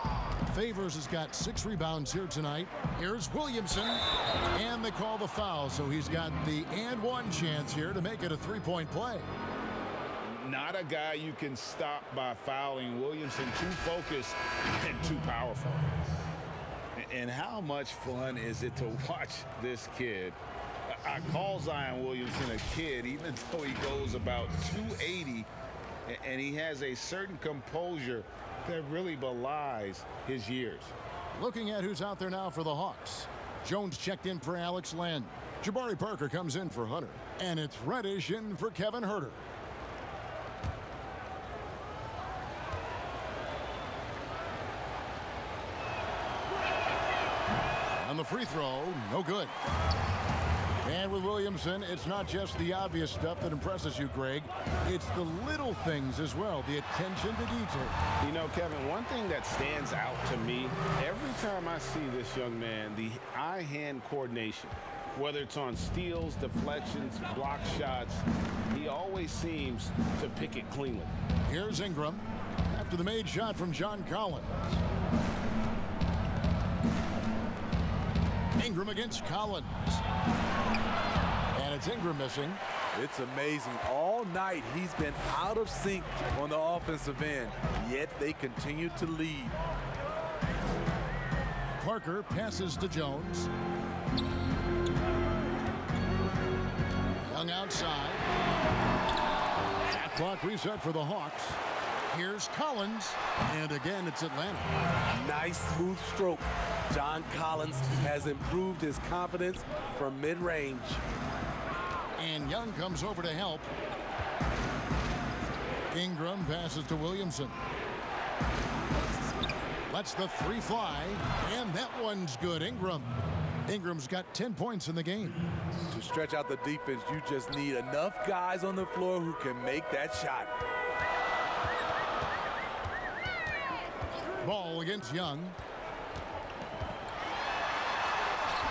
Favors has got 6 rebounds here tonight. Here's Williamson. And they call the foul, so he's got the and one chance here to make it a 3-point play. Not a guy you can stop by fouling. Williamson too focused and too powerful. And how much fun is it to watch this kid? I call Zion Williamson a kid, even though he goes about 280, and he has a certain composure that really belies his years. Looking at who's out there now for the Hawks. Jones checked in for Alex Len. Jabari Parker comes in for Hunter. And it's Reddish in for Kevin Herter. On the free throw, no good. And with Williamson, it's not just the obvious stuff that impresses you, Greg. It's the little things as well, the attention to detail. You know, Kevin, one thing that stands out to me, every time I see this young man, the eye-hand coordination, whether it's on steals, deflections, block shots, he always seems to pick it cleanly. Here's Ingram after the made shot from John Collins. Ingram against Collins. And it's Ingram missing. It's amazing. All night he's been out of sync on the offensive end, yet they continue to lead. Parker passes to Jones. Young outside. That clock reset for the Hawks. Here's Collins, and again it's Atlanta. Nice smooth stroke. John Collins has improved his confidence from mid-range. And Young comes over to help. Ingram passes to Williamson. Lets the three fly, and that one's good. Ingram's got 10 points in the game. To stretch out the defense, you just need enough guys on the floor who can make that shot. Ball against Young.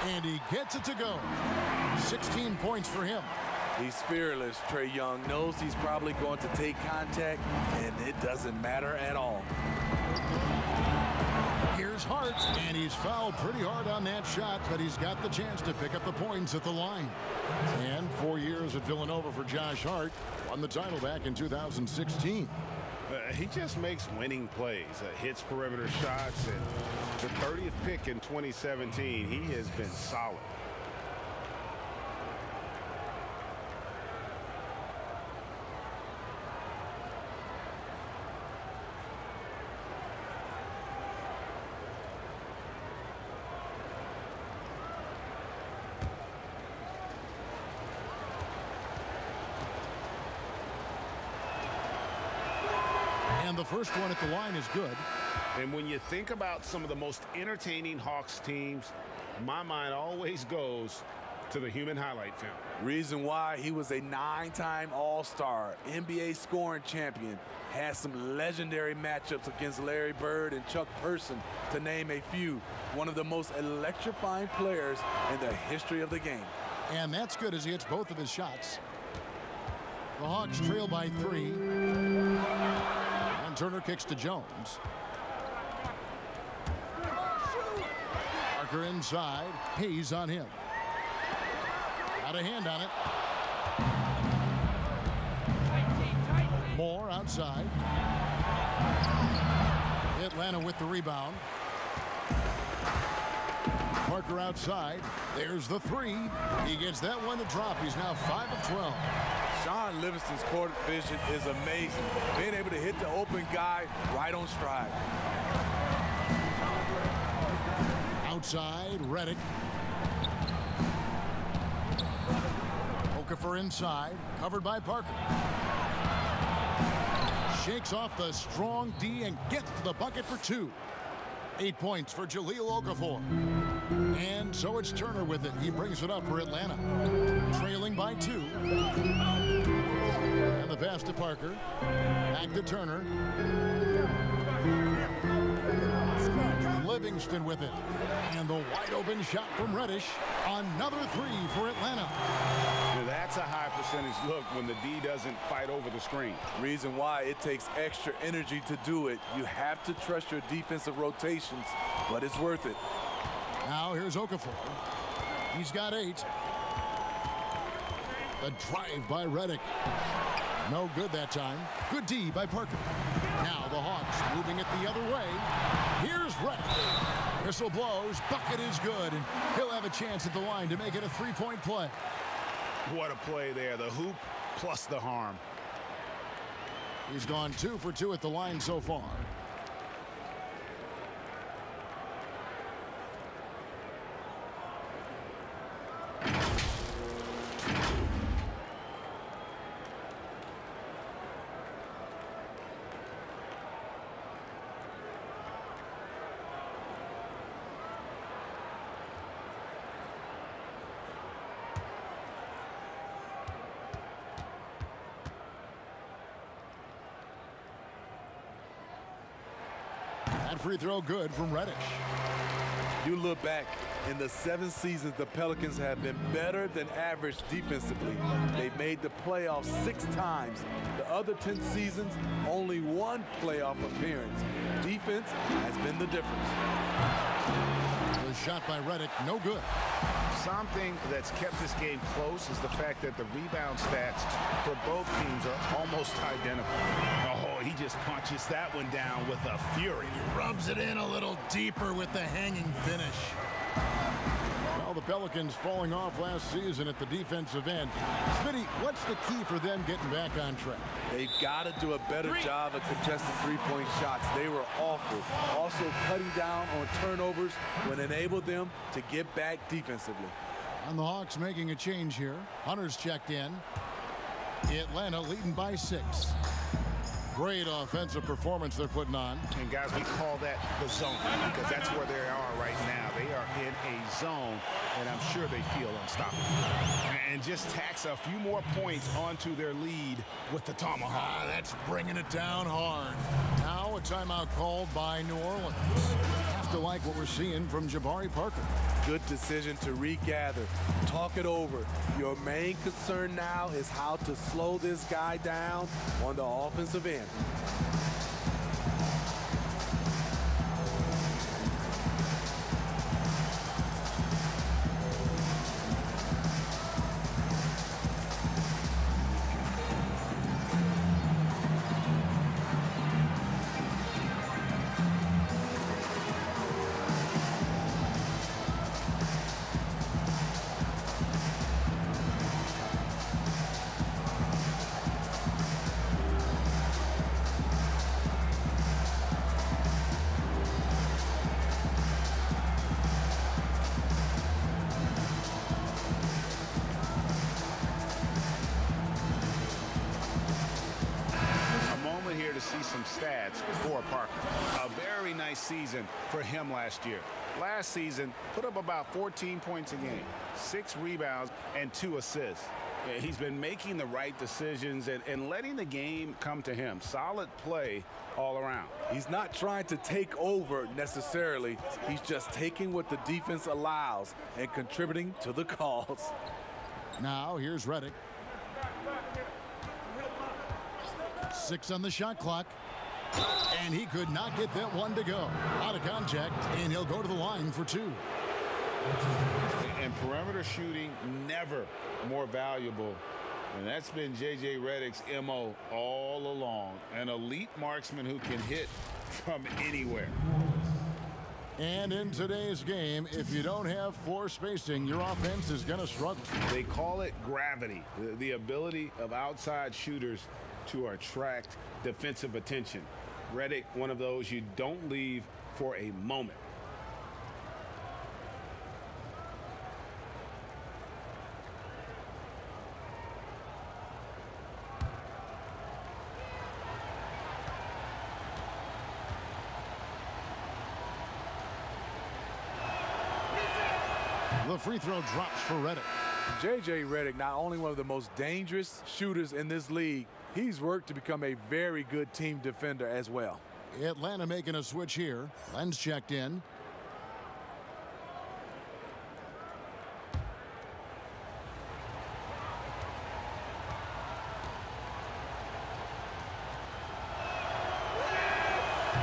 And he gets it to go. 16 points for him. He's fearless. Trae Young knows he's probably going to take contact, and it doesn't matter at all. Here's Hart, and he's fouled pretty hard on that shot, but he's got the chance to pick up the points at the line. And 4 years at Villanova for Josh Hart. Won the title back in 2016. He just makes winning plays, hits perimeter shots, and the 30th pick in 2017, he has been solid. And the first one at the line is good. And when you think about some of the most entertaining Hawks teams, my mind always goes to the human highlight film. Reason why: he was a 9-time All-Star, NBA scoring champion, has some legendary matchups against Larry Bird and Chuck Person, to name a few. One of the most electrifying players in the history of the game. And that's good as he hits both of his shots. The Hawks trail by 3. And Turner kicks to Jones. Parker inside. Hayes on him. Got a hand on it. Moore outside. Atlanta with the rebound. Parker outside. There's the 3. He gets that one to drop. He's now 5 of 12. Sean Livingston's court vision is amazing. Being able to hit the open guy right on stride. Outside, Redick. Okafor inside, covered by Parker. Shakes off the strong D and gets to the bucket for 2. 8 points for Jahlil Okafor. And so it's Turner with it. He brings it up for Atlanta. Trailing by 2. And the pass to Parker. Back to Turner. Livingston with it. And the wide open shot from Reddish. Another 3 for Atlanta. Now that's a high percentage look when the D doesn't fight over the screen. Reason why: it takes extra energy to do it. You have to trust your defensive rotations, but it's worth it. Now here's Okafor. He's got 8. The drive by Redick. No good that time. Good D by Parker. Now the Hawks moving it the other way. Here's Redick. Whistle blows. Bucket is good. And he'll have a chance at the line to make it a 3-point play. What a play there. The hoop plus the harm. He's gone 2 for 2 at the line so far. That free throw good from Reddish. You look back, in the 7 seasons, the Pelicans have been better than average defensively. They've made the playoffs 6 times. The other 10 seasons, only 1 playoff appearance. Defense has been the difference. The shot by Redick, no good. Something that's kept this game close is the fact that the rebound stats for both teams are almost identical. Oh, he just punches that one down with a fury. Rubs it in a little deeper with the hanging finish. Well, Well, the Pelicans falling off last season at the defensive end. Smitty, what's the key for them getting back on track? They've got to do a better job at contested three-point shots. They were awful. Also cutting down on turnovers when enabled them to get back defensively. And the Hawks making a change here. Hunter's checked in. Atlanta leading by 6. Great offensive performance they're putting on. And guys, we call that the zone because that's where they are right now. They are in a zone, and I'm sure they feel unstoppable. And just tax a few more points onto their lead with the tomahawk. That's bringing it down hard. Now a timeout called by New Orleans. Have to like what we're seeing from Jabari Parker. Good decision to regather. Talk it over. Your main concern now is how to slow this guy down on the offensive end. Here to see some stats for Parker. A very nice season for him last year. Last season, put up about 14 points a game, 6 rebounds, and 2 assists. He's been making the right decisions and letting the game come to him. Solid play all around. He's not trying to take over necessarily. He's just taking what the defense allows and contributing to the cause. Now here's Redick. 6 on the shot clock. And he could not get that one to go. Out of contact, and he'll go to the line for 2. And perimeter shooting never more valuable. And that's been J.J. Redick's MO all along. An elite marksman who can hit from anywhere. And in today's game, if you don't have floor spacing, your offense is going to struggle. They call it gravity, the ability of outside shooters to attract defensive attention. Redick, one of those you don't leave for a moment. The free throw drops for Redick. J.J. Redick, not only one of the most dangerous shooters in this league, he's worked to become a very good team defender as well. Atlanta making a switch here. Len's checked in.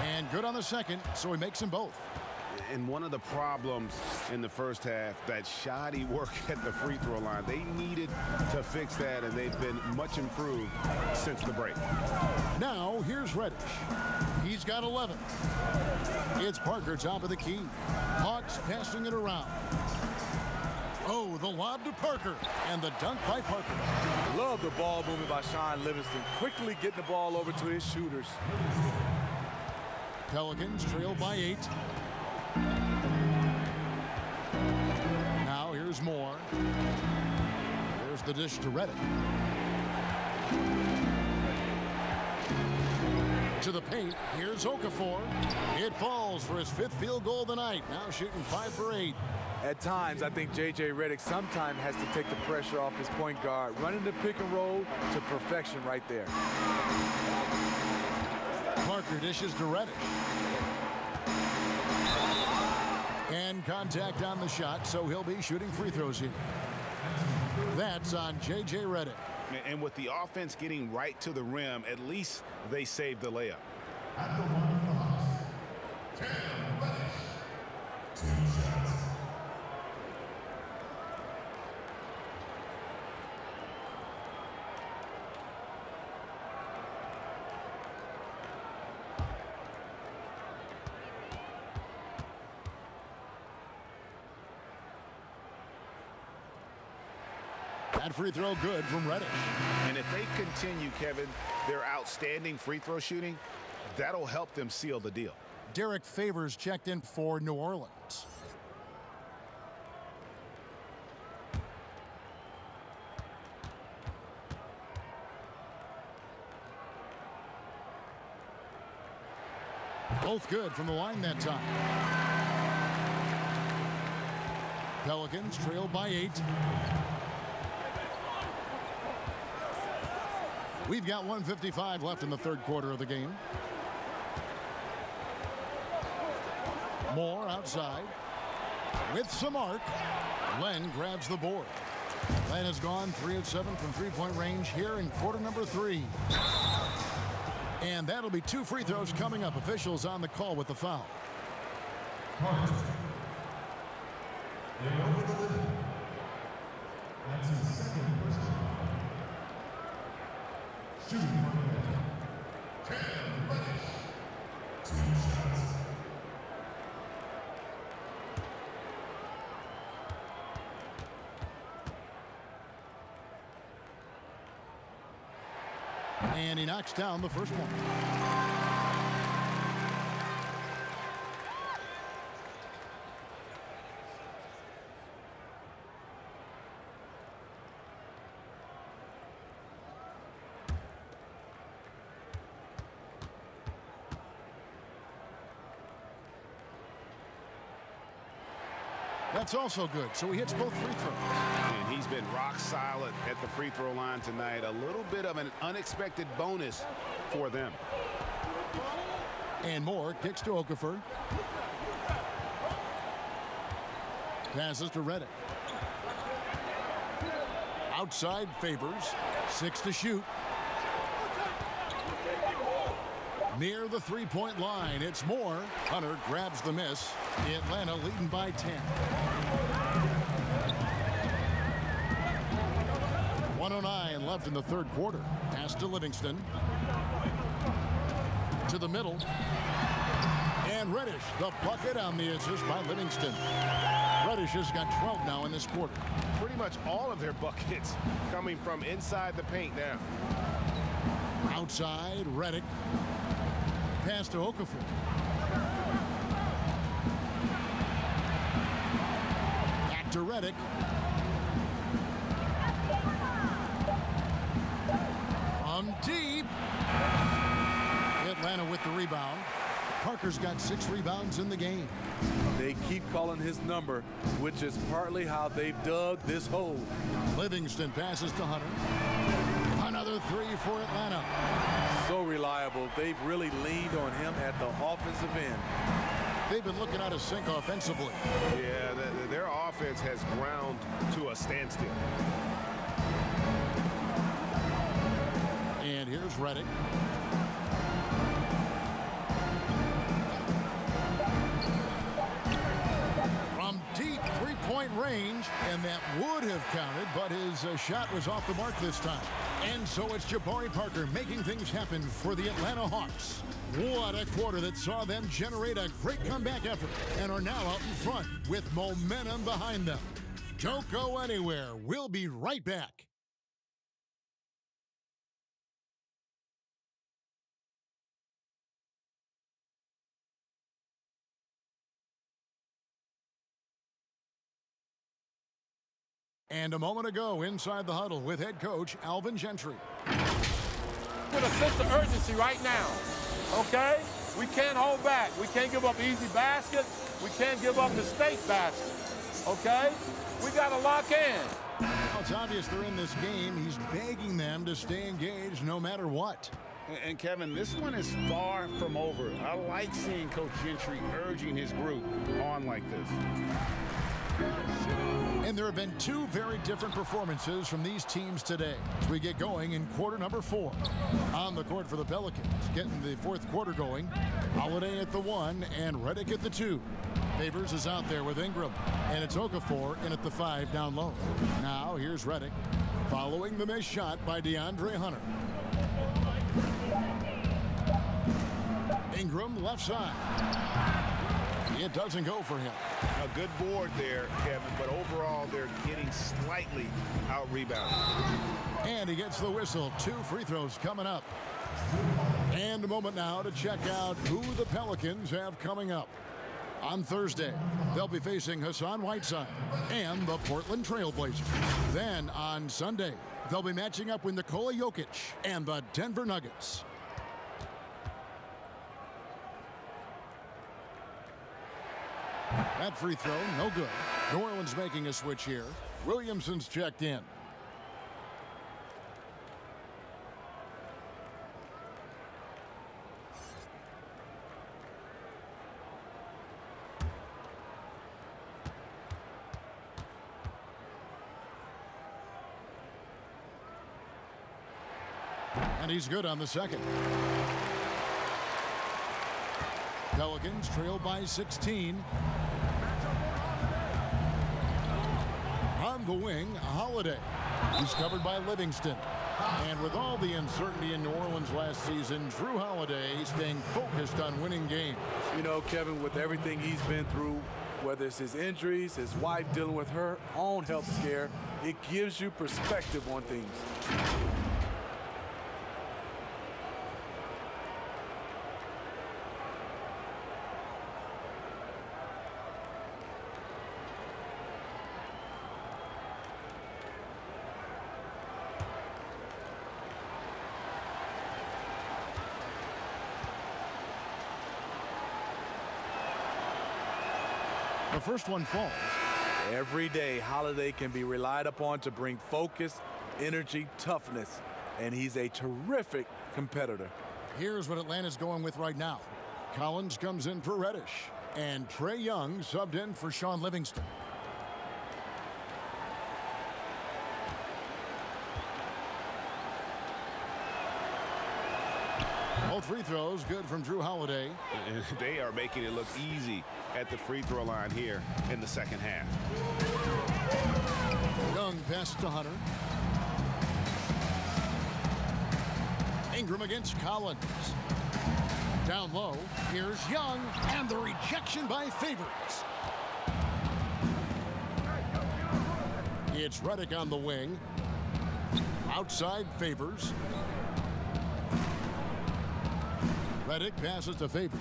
And good on the second, so he makes them both. And one of the problems in the first half, that shoddy work at the free throw line. They needed to fix that, and they've been much improved since the break. Now, here's Reddish. He's got 11. It's Parker top of the key. Hawks passing it around. Oh, the lob to Parker, and the dunk by Parker. Love the ball movement by Sean Livingston, quickly getting the ball over to his shooters. Pelicans trail by 8. Now here's Moore. There's the dish to Redick. To the paint. Here's Okafor. It falls for his 5th field goal of the night. Now shooting 5 for 8. At times, I think J.J. Redick sometimes has to take the pressure off his point guard, running the pick and roll to perfection right there. Parker dishes to Reddish. And contact on the shot, so he'll be shooting free throws here. That's on J.J. Redick. And with the offense getting right to the rim, at least they saved the layup. At the line for the Hawks, Cam Reddish. 2 shots. That free throw good from Reddish. And if they continue, Kevin, their outstanding free throw shooting, that'll help them seal the deal. Derek Favors checked in for New Orleans. Both good from the line that time. Pelicans trail by 8. We've got 1:55 left in the third quarter of the game. Moore outside with some arc. Len grabs the board. Len has gone 3 of 7 from three-point range here in quarter number 3. And that'll be 2 free throws coming up. Officials on the call with the foul. That's his second personal foul. Shooting from the net. Cam Reddish. 2 shots. And he knocks down the first one. That's also good. So he hits both free throws. And he's been rock solid at the free throw line tonight. A little bit of an unexpected bonus for them. And Moore kicks to Okafor. Passes to Reddick. Outside Favors. 6 to shoot. Near the three-point line, it's Moore. Hunter grabs the miss. Atlanta leading by 10. 1:09 left in the third quarter. Pass to Livingston. To the middle. And Reddish, the bucket on the assist by Livingston. Reddish has got 12 now in this quarter. Pretty much all of their buckets coming from inside the paint now. Outside, Reddick. Pass to Okafor. Back to Reddick. From deep. Atlanta with the rebound. Parker's got 6 rebounds in the game. They keep calling his number, which is partly how they've dug this hole. Livingston passes to Hunter. Another 3 for Atlanta. So reliable. They've really leaned on him at the offensive end. They've been looking out of sync offensively. Yeah, their offense has ground to a standstill. And here's Reddick. From deep three-point range, and that would have counted, but his shot was off the mark this time. And so it's Jabari Parker making things happen for the Atlanta Hawks. What a quarter that saw them generate a great comeback effort and are now out in front with momentum behind them. Don't go anywhere. We'll be right back. And a moment ago, inside the huddle with head coach Alvin Gentry. With a sense of urgency right now, okay? We can't hold back. We can't give up easy baskets. We can't give up mistake baskets, okay? We got to lock in. Well, it's obvious they're in this game. He's begging them to stay engaged no matter what. And Kevin, this one is far from over. I like seeing Coach Gentry urging his group on like this. And there have been 2 very different performances from these teams today as we get going in quarter number 4. On the court for the Pelicans, getting the fourth quarter going. Holiday at the 1 and Reddick at the 2. Favors is out there with Ingram, and it's Okafor in at the 5 down low. Now here's Reddick following the missed shot by DeAndre Hunter. Ingram left side. It doesn't go for him. A good board there, Kevin, but overall they're getting slightly out-rebounded. And he gets the whistle. 2 free throws coming up. And a moment now to check out who the Pelicans have coming up. On Thursday, they'll be facing Hassan Whiteside and the Portland Trail Blazers. Then on Sunday, they'll be matching up with Nikola Jokic and the Denver Nuggets. That free throw, no good. New Orleans making a switch here. Williamson's checked in. And he's good on the second. Pelicans trail by 16. On the wing, Holiday. He's covered by Livingston. And with all the uncertainty in New Orleans last season, Drew Holiday staying focused on winning games. You know, Kevin, with everything he's been through, whether it's his injuries, his wife dealing with her own health scare, it gives you perspective on things. The first one falls. Every day, Holiday can be relied upon to bring focus, energy, toughness, and he's a terrific competitor. Here's what Atlanta's going with right now. Collins comes in for Reddish, and Trae Young subbed in for Sean Livingston. All free throws good from Drew Holiday. And they are making it look easy at the free throw line here in the second half. Young passes to Hunter. Ingram against Collins. Down low, here's Young, and the rejection by Favors. It's Redick on the wing. Outside Favors. Redick passes to Favors.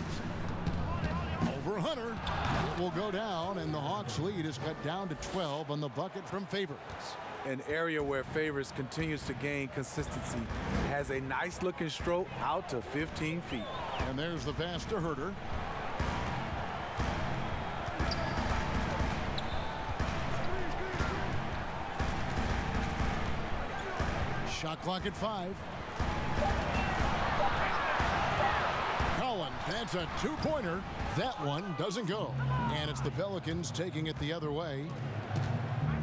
Over Hunter. It will go down, and the Hawks' lead is cut down to 12 on the bucket from Favors. An area where Favors continues to gain consistency. Has a nice-looking stroke out to 15 feet. And there's the pass to Herter. Shot clock at 5. Collins, that's a two-pointer. That one doesn't go. And it's the Pelicans taking it the other way.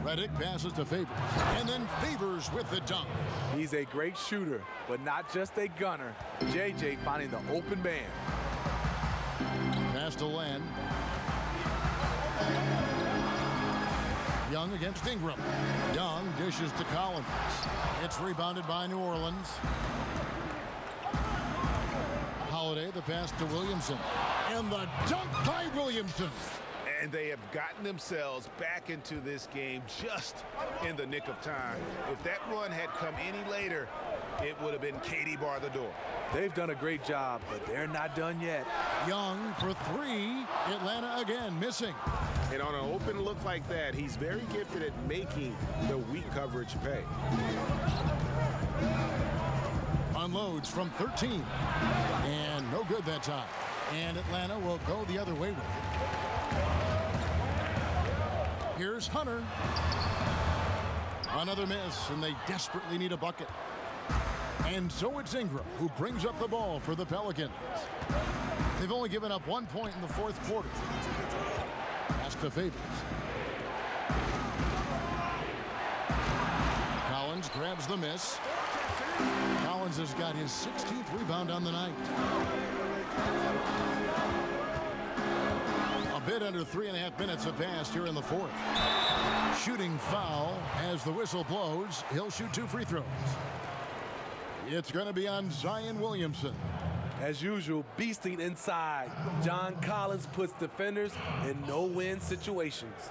Redick passes to Favors. And then Favors with the dunk. He's a great shooter, but not just a gunner. JJ finding the open man. Pass to Len. Young against Ingram. Young dishes to Collins. It's rebounded by New Orleans. Holiday, the pass to Williamson. And the dunk by Williamson. And they have gotten themselves back into this game just in the nick of time. If that run had come any later, it would have been Katie bar the door. They've done a great job, but they're not done yet. Young for 3. Atlanta again missing. And on an open look like that, he's very gifted at making the weak coverage pay. Unloads from 13. And no good that time. And Atlanta will go the other way with it. Here's Hunter. Another miss, and they desperately need a bucket. And so it's Ingram who brings up the ball for the Pelicans. They've only given up 1 point in the fourth quarter. Pass to Favors. Collins grabs the miss. Collins has got his 16th rebound on the night. A bit under 3.5 minutes have passed here in the fourth. Shooting foul as the whistle blows. He'll shoot 2 free throws. It's going to be on Zion Williamson. As usual, beasting inside. John Collins puts defenders in no-win situations.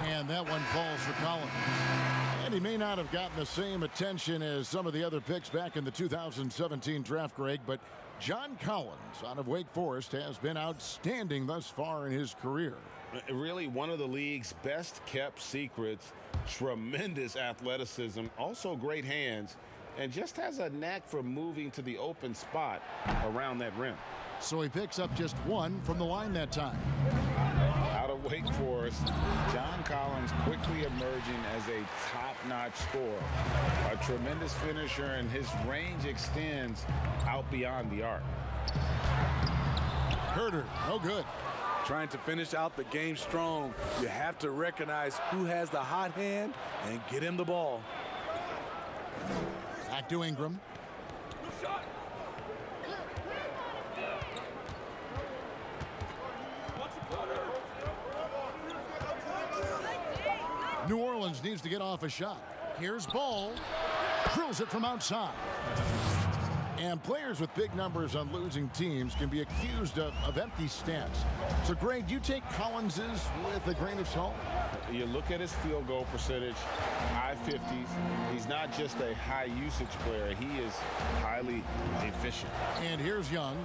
And that one falls for Collins. And he may not have gotten the same attention as some of the other picks back in the 2017 draft, Greg, but John Collins out of Wake Forest has been outstanding thus far in his career. Really one of the league's best kept secrets. Tremendous athleticism, also great hands, and just has a knack for moving to the open spot around that rim. So he picks up just one from the line that time. Out of Wake Forest, John Collins quickly emerging as a top-notch scorer. A tremendous finisher, and his range extends out beyond the arc. Herder, no good. Trying to finish out the game strong, you have to recognize who has the hot hand and get him the ball. Back to Ingram. New Orleans needs to get off a shot. Here's Ball. Drills it from outside. And players with big numbers on losing teams can be accused of empty stats. So, Greg, do you take Collins's with a grain of salt? You look at his field goal percentage, high 50s. He's not just a high usage player. He is highly efficient. And here's Young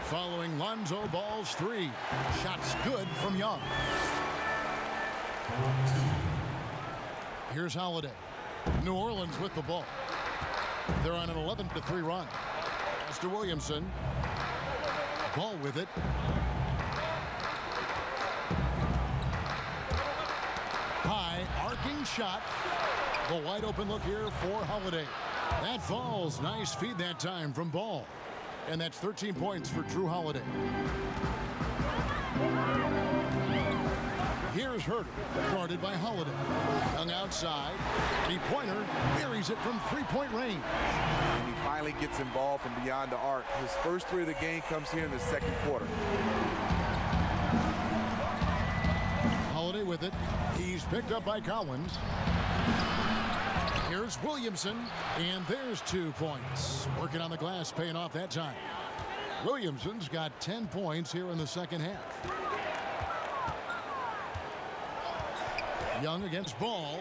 following Lonzo Ball's three. Shots good from Young. Here's Holiday. New Orleans with the ball. They're on an 11-3 run. Pass to Williamson. Ball with it. High, arcing shot. The wide open look here for Holiday. That falls. Nice feed that time from Ball. And that's 13 points for Drew Holiday. Here's Herder, guarded by Holiday. Young outside. Three-pointer, buries it from three-point range. And he finally gets involved from beyond the arc. His first three of the game comes here in the second quarter. Holiday with it. He's picked up by Collins. Here's Williamson, and there's 2 points. Working on the glass, paying off that time. Williamson's got 10 points here in the second half. Young against Ball.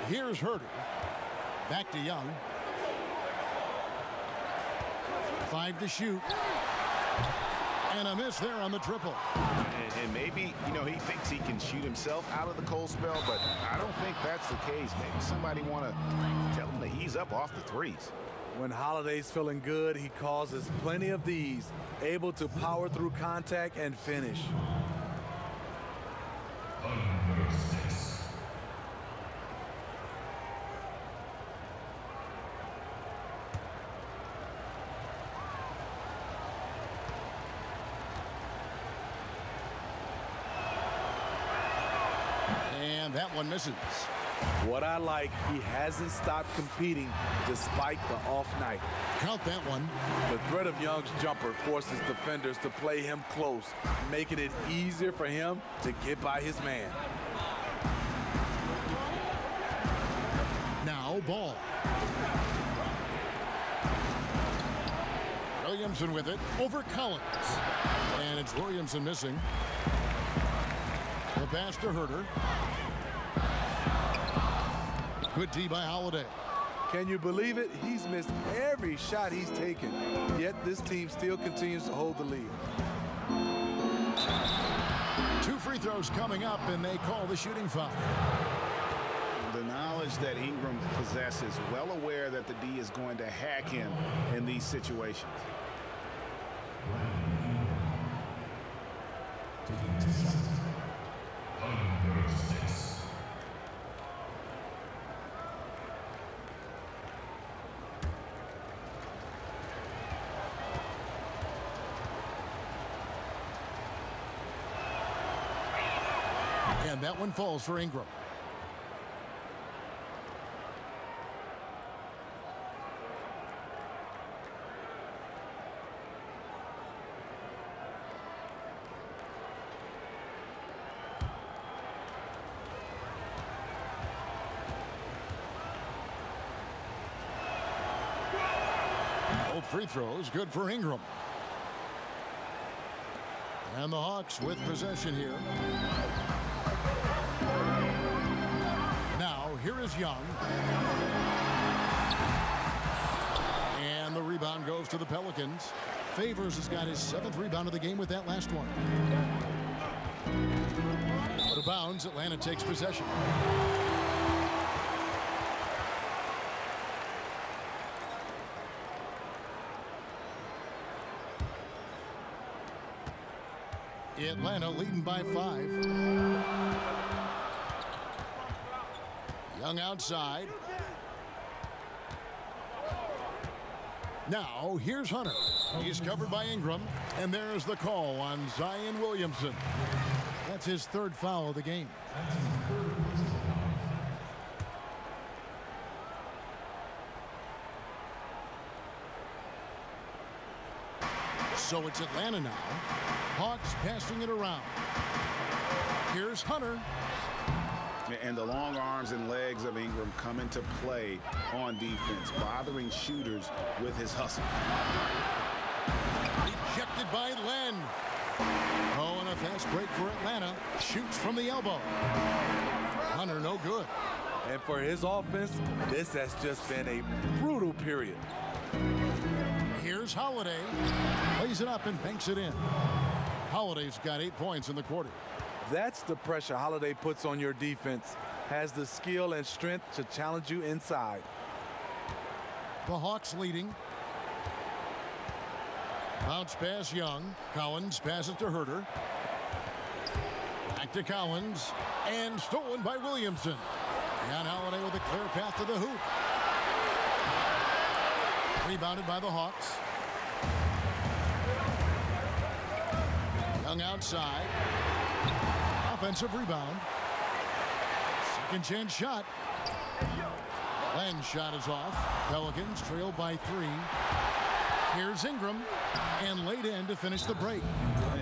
Here's Herder. Back to Young. 5 to shoot. And a miss there on the triple. And maybe, he thinks he can shoot himself out of the cold spell, but I don't think that's the case. Maybe somebody want to tell him to ease up off the threes. When Holiday's feeling good, he causes plenty of these, able to power through contact and finish. And that one misses. What I like, he hasn't stopped competing despite the off night. Count that one. The threat of Young's jumper forces defenders to play him close, making it easier for him to get by his man. Now Ball. Williamson with it over Collins. And it's Williamson missing. The pass to Herder. Good D by Holiday. Can you believe it? He's missed every shot he's taken, yet this team still continues to hold the lead. 2 free throws coming up, and they call the shooting foul. The knowledge that Ingram possesses, well aware that the D is going to hack him in these situations. And that one falls for Ingram. Both free throws good for Ingram. And the Hawks with possession here. Now, here is Young. And the rebound goes to the Pelicans. Favors has got his 7th rebound of the game with that last one. Out of bounds, Atlanta takes possession. Atlanta leading by 5. Young outside. Now here's Hunter. He's covered by Ingram. And there's the call on Zion Williamson. That's his 3rd foul of the game. So it's Atlanta now. Hawks passing it around. Here's Hunter. And the long arms and legs of Ingram come into play on defense, bothering shooters with his hustle. Rejected by Len. Oh, and a fast break for Atlanta. Shoots from the elbow. Hunter, no good. And for his offense, this has just been a brutal period. Here's Holiday. Lays it up and banks it in. Holiday's got 8 points in the quarter. That's the pressure Holiday puts on your defense. Has the skill and strength to challenge you inside. The Hawks leading. Bounce pass Young. Collins passes to Herter. Back to Collins. And stolen by Williamson. And Holiday with a clear path to the hoop. Rebounded by the Hawks. Young outside. Offensive rebound. Second chance shot. Len's shot is off. Pelicans trail by 3. Here's Ingram. And laid in to finish the break.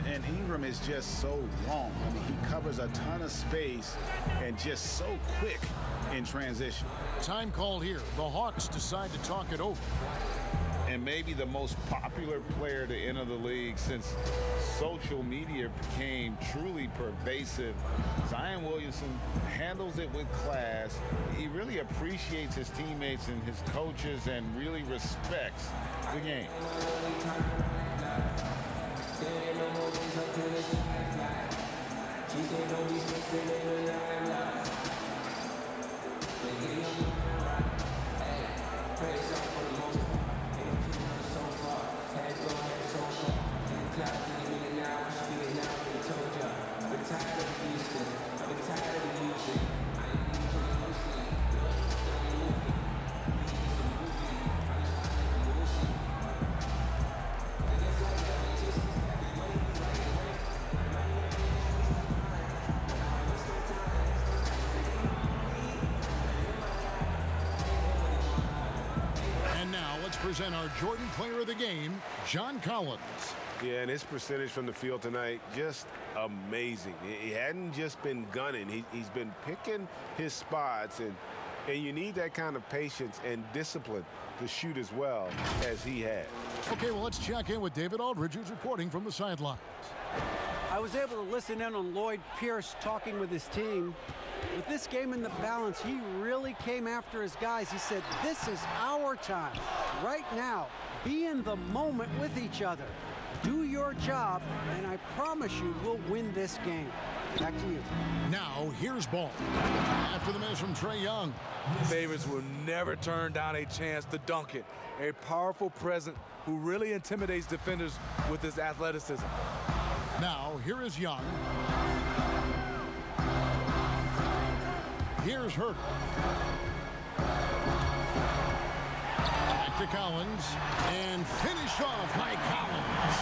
And Ingram is just so long. I mean, he covers a ton of space and just so quick in transition. Time called here. The Hawks decide to talk it over. And maybe the most popular player to enter the league since social media became truly pervasive. Zion Williamson handles it with class. He really appreciates his teammates and his coaches and really respects the game. Present our Jordan Player of the Game, John Collins. Yeah, and his percentage from the field tonight, just amazing. He hadn't just been gunning. He's been picking his spots, and you need that kind of patience and discipline to shoot as well as he had. Okay, well, let's check in with David Aldridge, who's reporting from the sidelines. I was able to listen in on Lloyd Pierce talking with his team. With this game in the balance, he really came after his guys. He said, this is our time. Right now, be in the moment with each other. Do your job, and I promise you we'll win this game. Back to you. Now, here's Ball. After the miss from Trae Young. Favors will never turn down a chance to dunk it. A powerful presence who really intimidates defenders with his athleticism. Now, here is Young. Here's Herter. back to Collins and finished off by Collins.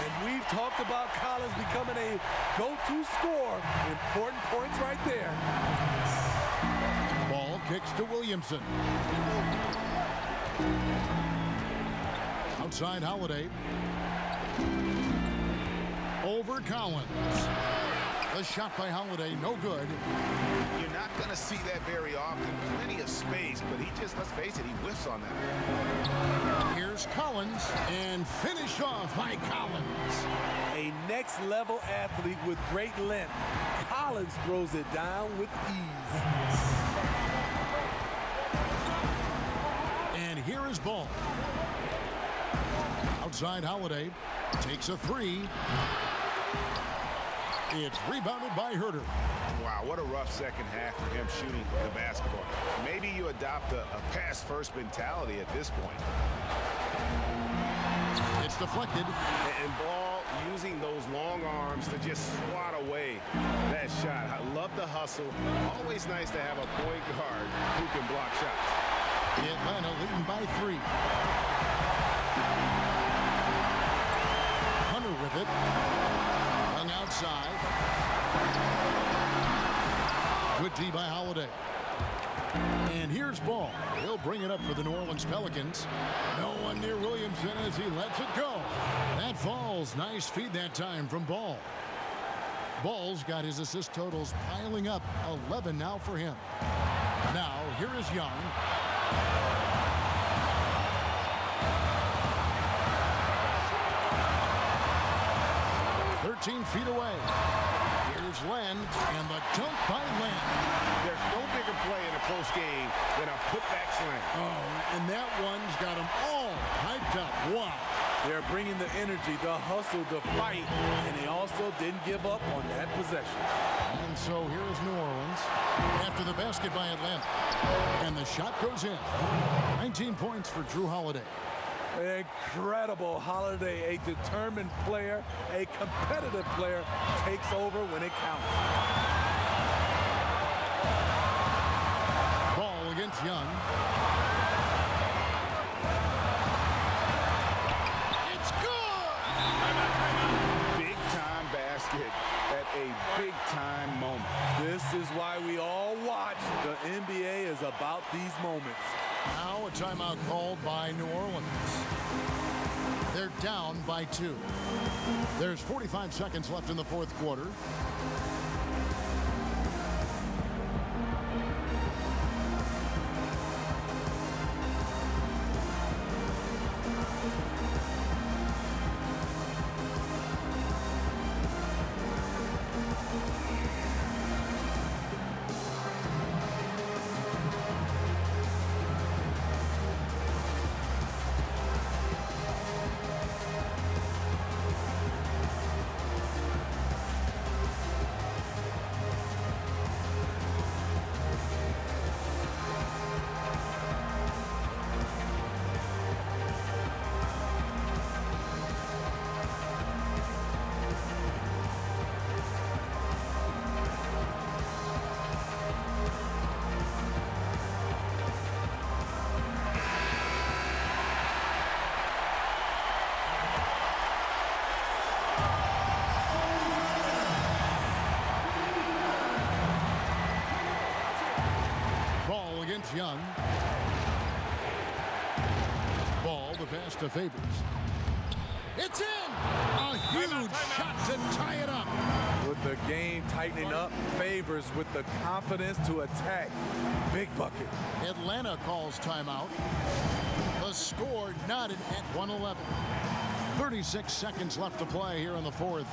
And we've talked about Collins becoming a go-to scorer. Important points right there. Ball kicks to Williamson. Outside Holiday. Over Collins. The shot by Holiday, no good. You're not going to see that very often. Plenty of space, but he just, let's face it, he whiffs on that. Here's Collins, and finish off by Collins. A next-level athlete with great length. Collins throws it down with ease. And here is Ball. Outside Holiday, takes a three. It's rebounded by Herter. Wow, what a rough second half for him shooting the basketball. Maybe you adopt a pass-first mentality at this point. It's deflected. And Ball using those long arms to just swat away that shot. I love the hustle. Always nice to have a point guard who can block shots. Atlanta leading by 3. Hunter with it. Hung outside. Good D by Holiday. And here's Ball. He'll bring it up for the New Orleans Pelicans. No one near Williamson as he lets it go. That falls. Nice feed that time from Ball. Ball's got his assist totals piling up. 11 now for him. Now, here is Young. 13 feet away. Here's Len, and the dunk by Len. There's no bigger play in a close game than a putback slam. Oh, and that one's got them all hyped up. Wow. They're bringing the energy, the hustle, the fight, and they also didn't give up on that possession. And so here is New Orleans after the basket by Atlanta. And the shot goes in. 19 points for Drew Holiday. Incredible. Holiday, a determined player, a competitive player, takes over when it counts. Ball against Young. It's good! Big-time basket at a big-time moment. This is why we all watch. The NBA is about these moments. Now a timeout called by New Orleans. They're down by 2. There's 45 seconds left in the fourth quarter. Against Young. Ball, the pass to Favors. It's in! A huge shot to tie it up. With the game tightening up, Favors with the confidence to attack. Big bucket. Atlanta calls timeout. The score knotted at 111. 36 seconds left to play here in the fourth.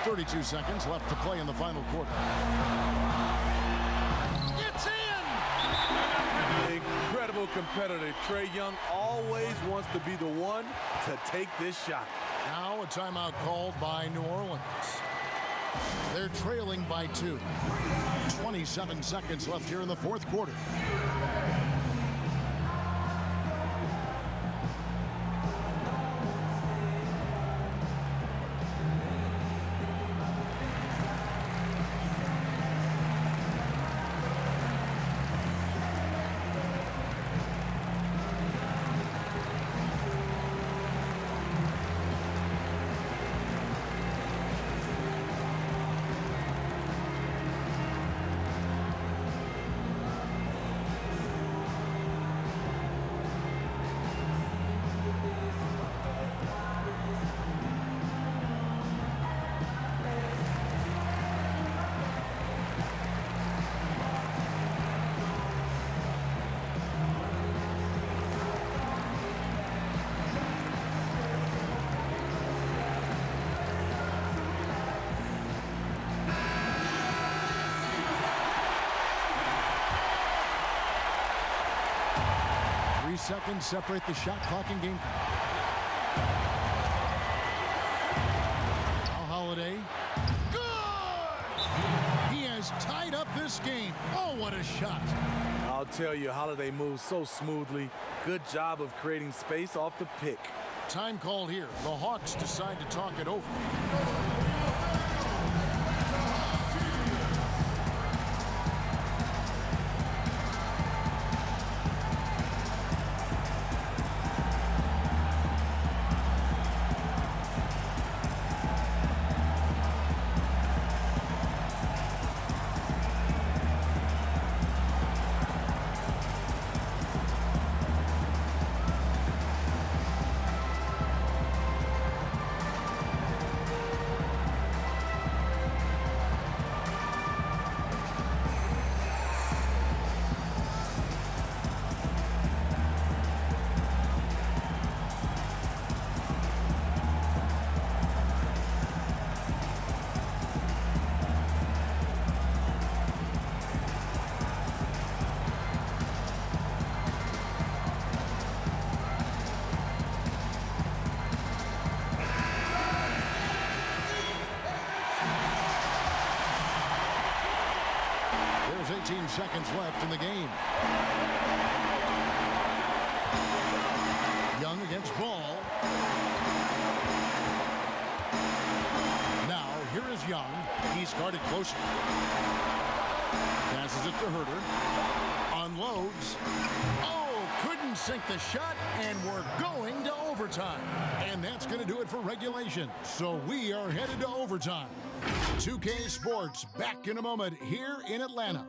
32 seconds left to play in the final quarter. It's in! Incredible competitor. Trae Young always wants to be the one to take this shot. Now a timeout called by New Orleans. They're trailing by 2. 27 seconds left here in the fourth quarter. Seconds separate the shot clock and game clock. Now Holiday. Good! He has tied up this game. Oh, what a shot. I'll tell you, Holiday moves so smoothly. Good job of creating space off the pick. Time called here. The Hawks decide to talk it over. There's 18 seconds left in the game. Young against Ball. Now, here is Young. He's guarded closer. Passes it to Herter. Unloads. Oh, couldn't sink the shot, and we're going to overtime. And that's going to do it for regulation. So we are headed to overtime. 2K Sports back in a moment here in Atlanta.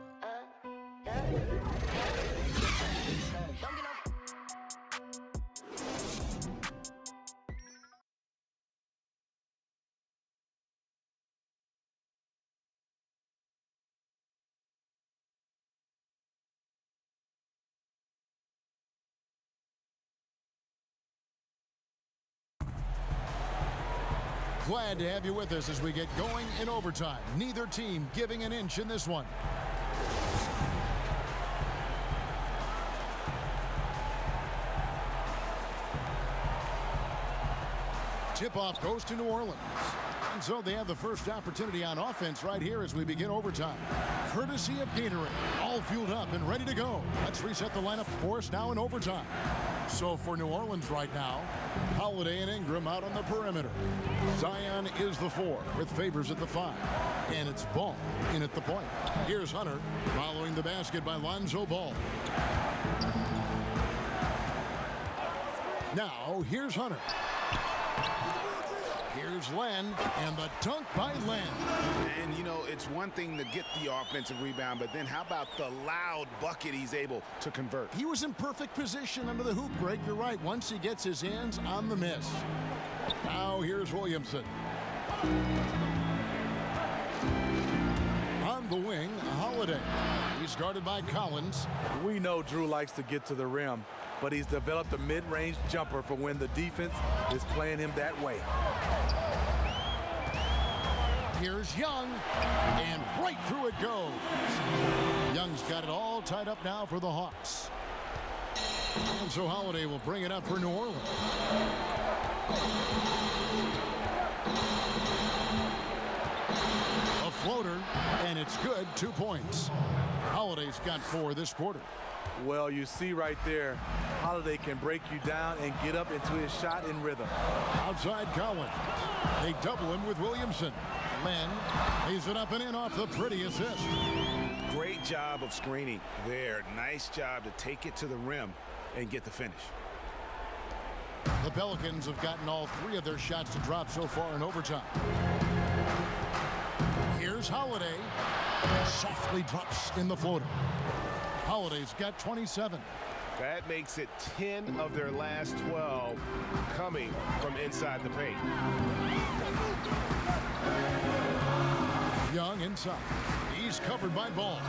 Glad to have you with us as we get going in overtime. Neither team giving an inch in this one. Tip-off goes to New Orleans. And so they have the first opportunity on offense right here as we begin overtime. Courtesy of Gatorade. All fueled up and ready to go. Let's reset the lineup for us now in overtime. So for New Orleans right now, Holiday and Ingram out on the perimeter. Zion is the 4 with Favors at the 5. And it's Ball in at the point. Here's Hunter following the basket by Lonzo Ball. Now here's Hunter. Here's Len, and the dunk by Len. And, you know, it's one thing to get the offensive rebound, but then how about the loud bucket he's able to convert? He was in perfect position under the hoop, Greg. You're right, once he gets his hands on the miss. Now here's Williamson. On the wing, Holiday. He's guarded by Collins. We know Drew likes to get to the rim, but he's developed a mid-range jumper for when the defense is playing him that way. Here's Young, and right through it goes. Young's got it all tied up now for the Hawks. And so Holiday will bring it up for New Orleans. A floater, and it's good. 2 points. Holiday's got 4 this quarter. Well, you see right there, Holiday can break you down and get up into his shot in rhythm. Outside Cowan. They double him with Williamson. Len lays it up and in off the pretty assist. Great job of screening there. Nice job to take it to the rim and get the finish. The Pelicans have gotten all 3 of their shots to drop so far in overtime. Here's Holiday. Softly drops in the floater. Holiday's got 27. That makes it 10 of their last 12 coming from inside the paint. Young inside. He's covered by Ball.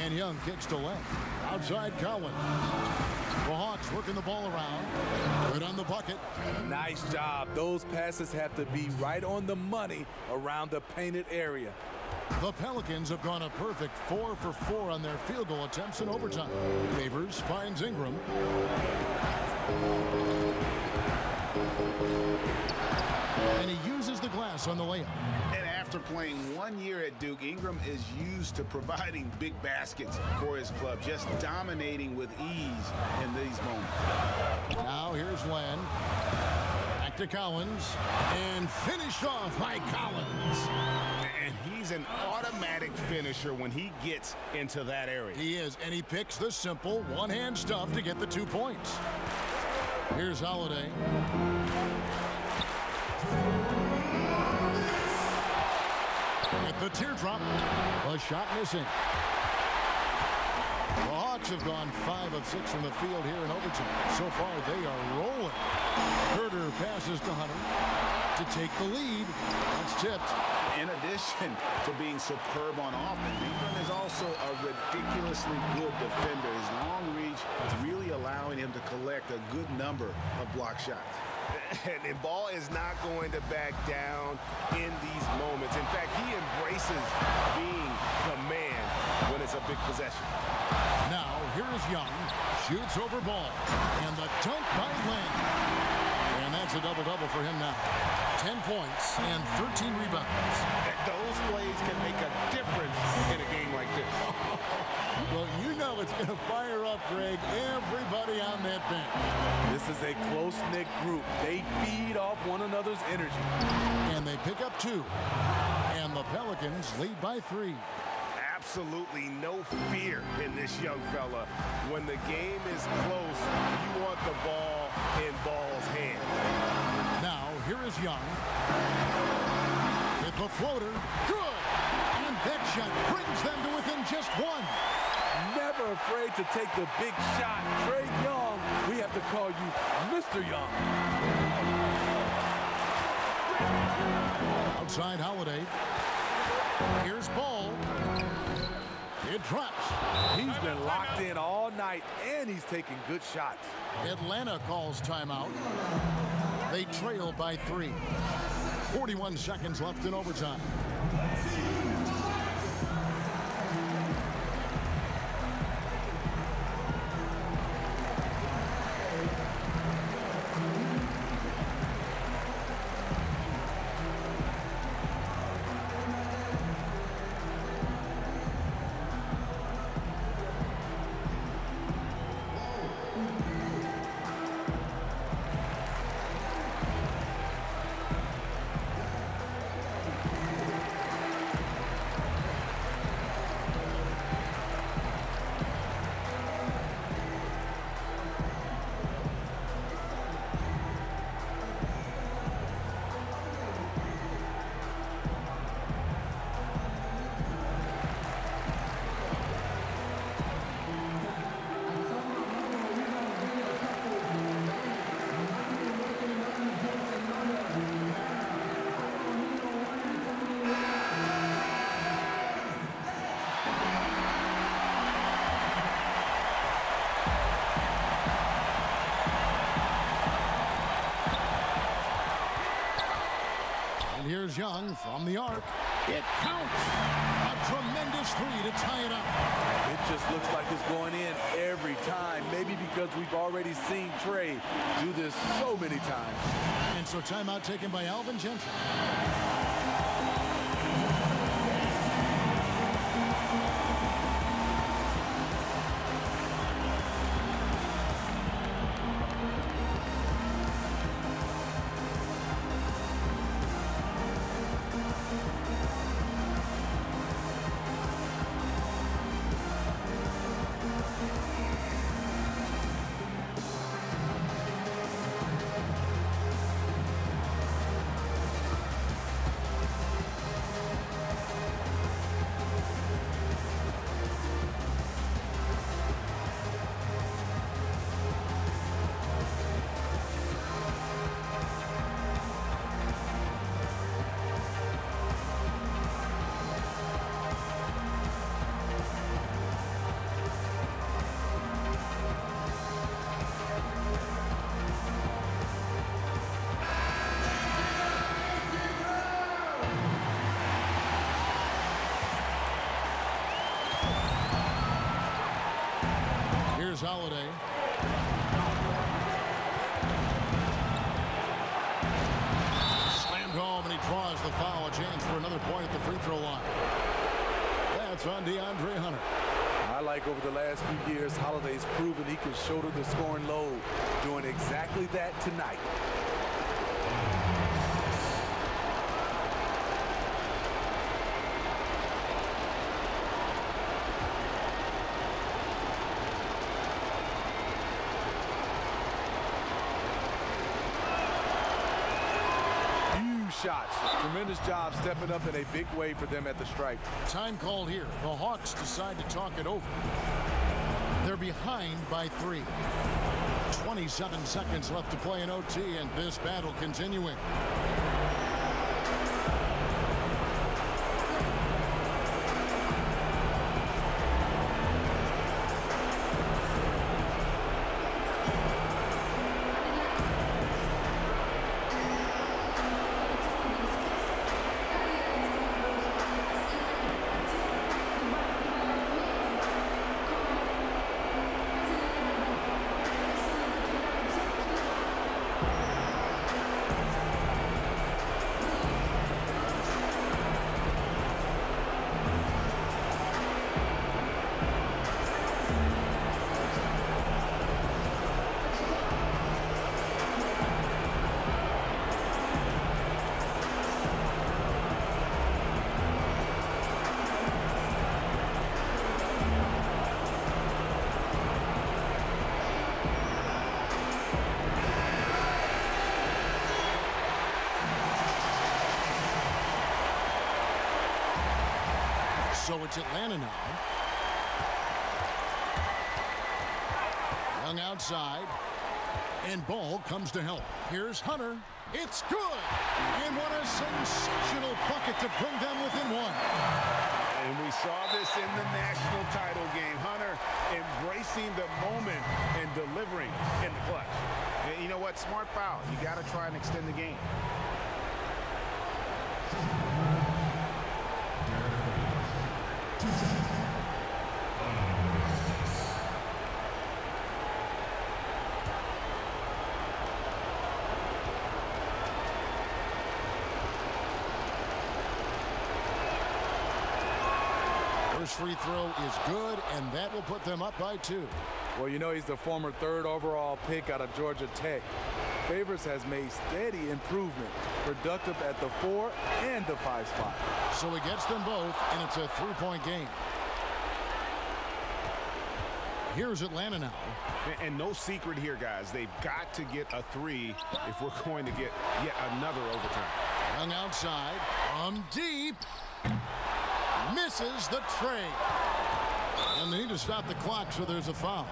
And Young kicks to left. Outside Cowan. The Hawks working the ball around. Good on the bucket. Nice job. Those passes have to be right on the money around the painted area. The Pelicans have gone a perfect 4 for 4 on their field goal attempts in overtime. Favors finds Ingram. And he uses the glass on the layup. And after playing 1 year at Duke, Ingram is used to providing big baskets for his club, just dominating with ease in these moments. Now here's Len. Back to Collins. And finished off by Collins. And he's an automatic finisher when he gets into that area. He is, and he picks the simple one-hand stuff to get the 2 points. Here's Holiday. At the teardrop, a shot missing. The Hawks have gone 5 of 6 from the field here in overtime. So far, they are rolling. Herter passes to Hunter to take the lead. That's tipped. In addition to being superb on offense, Ingram is also a ridiculously good defender. His long reach is really allowing him to collect a good number of block shots. And Ball is not going to back down in these moments. In fact, he embraces being the man when it's a big possession. Now, here is Young. Shoots over Ball. And the dunk by Len. And that's a double-double for him now. 10 points and 13 rebounds. Those plays can make a difference in a game like this. Well, you know it's going to fire up, Greg, everybody on that bench. This is a close-knit group. They feed off one another's energy. And they pick up 2. And the Pelicans lead by 3. Absolutely no fear in this young fella. When the game is close, you want the ball in Ball's hand. Now, here is Young. With the floater. Good! And that shot brings them to within just 1. Never afraid to take the big shot. Trey Young, we have to call you Mr. Young. Outside Holiday. Here's Ball. It drops. He's been locked in all night, and he's taking good shots. Atlanta calls timeout. They trail by 3. 41 seconds left in overtime. Here's Young from the arc. It counts. A tremendous three to tie it up. It just looks like it's going in every time. Maybe because we've already seen Trey do this so many times. And so timeout taken by Alvin Gentry. Here's Holiday. Slammed home, and he draws the foul. A chance for another point at the free throw line. That's on DeAndre Hunter. I like over the last few years, Holiday's proven he can shoulder the scoring load, doing exactly that tonight. Shots. Tremendous job stepping up in a big way for them at the stripe. Time called here. The Hawks decide to talk it over. They're behind by 3. 27 seconds left to play in OT, and this battle continuing. So it's Atlanta now. Young outside. And ball comes to help. Here's Hunter. It's good. And what a sensational bucket to bring them within 1. And we saw this in the national title game. Hunter embracing the moment and delivering in the clutch. And you know what? Smart foul. You got to try and extend the game. First free throw is good, and that will put them up by 2. Well, you know, he's the former 3rd overall pick out of Georgia Tech. Favors has made steady improvement, productive at the 4 and the 5 spot. So he gets them both, and it's a 3-point game. Here's Atlanta now. And no secret here, guys. They've got to get a 3 if we're going to get yet another overtime. Young outside, from deep, misses the tray. And they need to stop the clock, so there's a foul.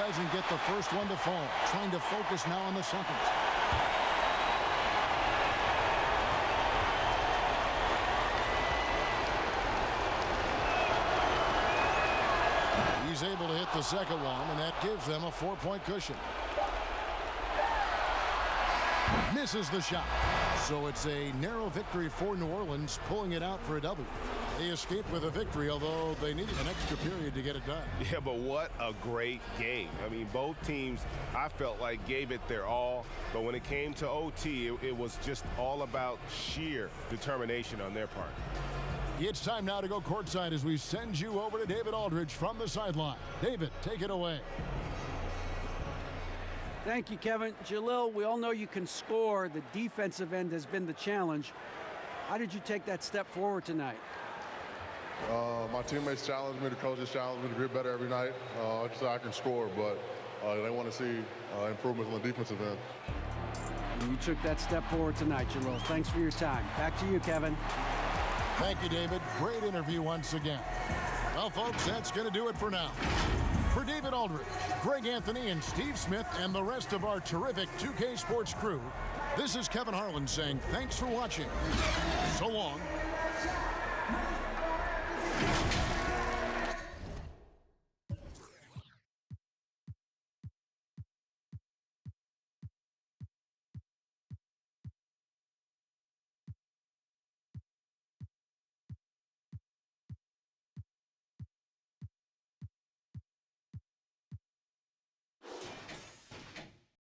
doesn't get the first one to fall. Trying to focus now on the second. He's able to hit the second one, and that gives them a 4-point cushion. Misses the shot. So it's a narrow victory for New Orleans, pulling it out for a W. They escaped with a victory, although they needed an extra period to get it done. Yeah, but what a great game. I mean, both teams, I felt like, gave it their all. But when it came to OT, it was just all about sheer determination on their part. It's time now to go courtside as we send you over to David Aldridge from the sideline. David, take it away. Thank you, Kevin. Jalil, we all know you can score. The defensive end has been the challenge. How did you take that step forward tonight? My teammates challenged me, the coaches challenged me to get better every night. Just so I can score, but they want to see improvements on the defensive end. And you took that step forward tonight, Jalil. Thanks for your time. Back to you, Kevin. Thank you, David. Great interview once again. Well, folks, that's going to do it for now. For David Aldridge, Greg Anthony, and Steve Smith, and the rest of our terrific 2K Sports crew, this is Kevin Harlan saying thanks for watching. So long.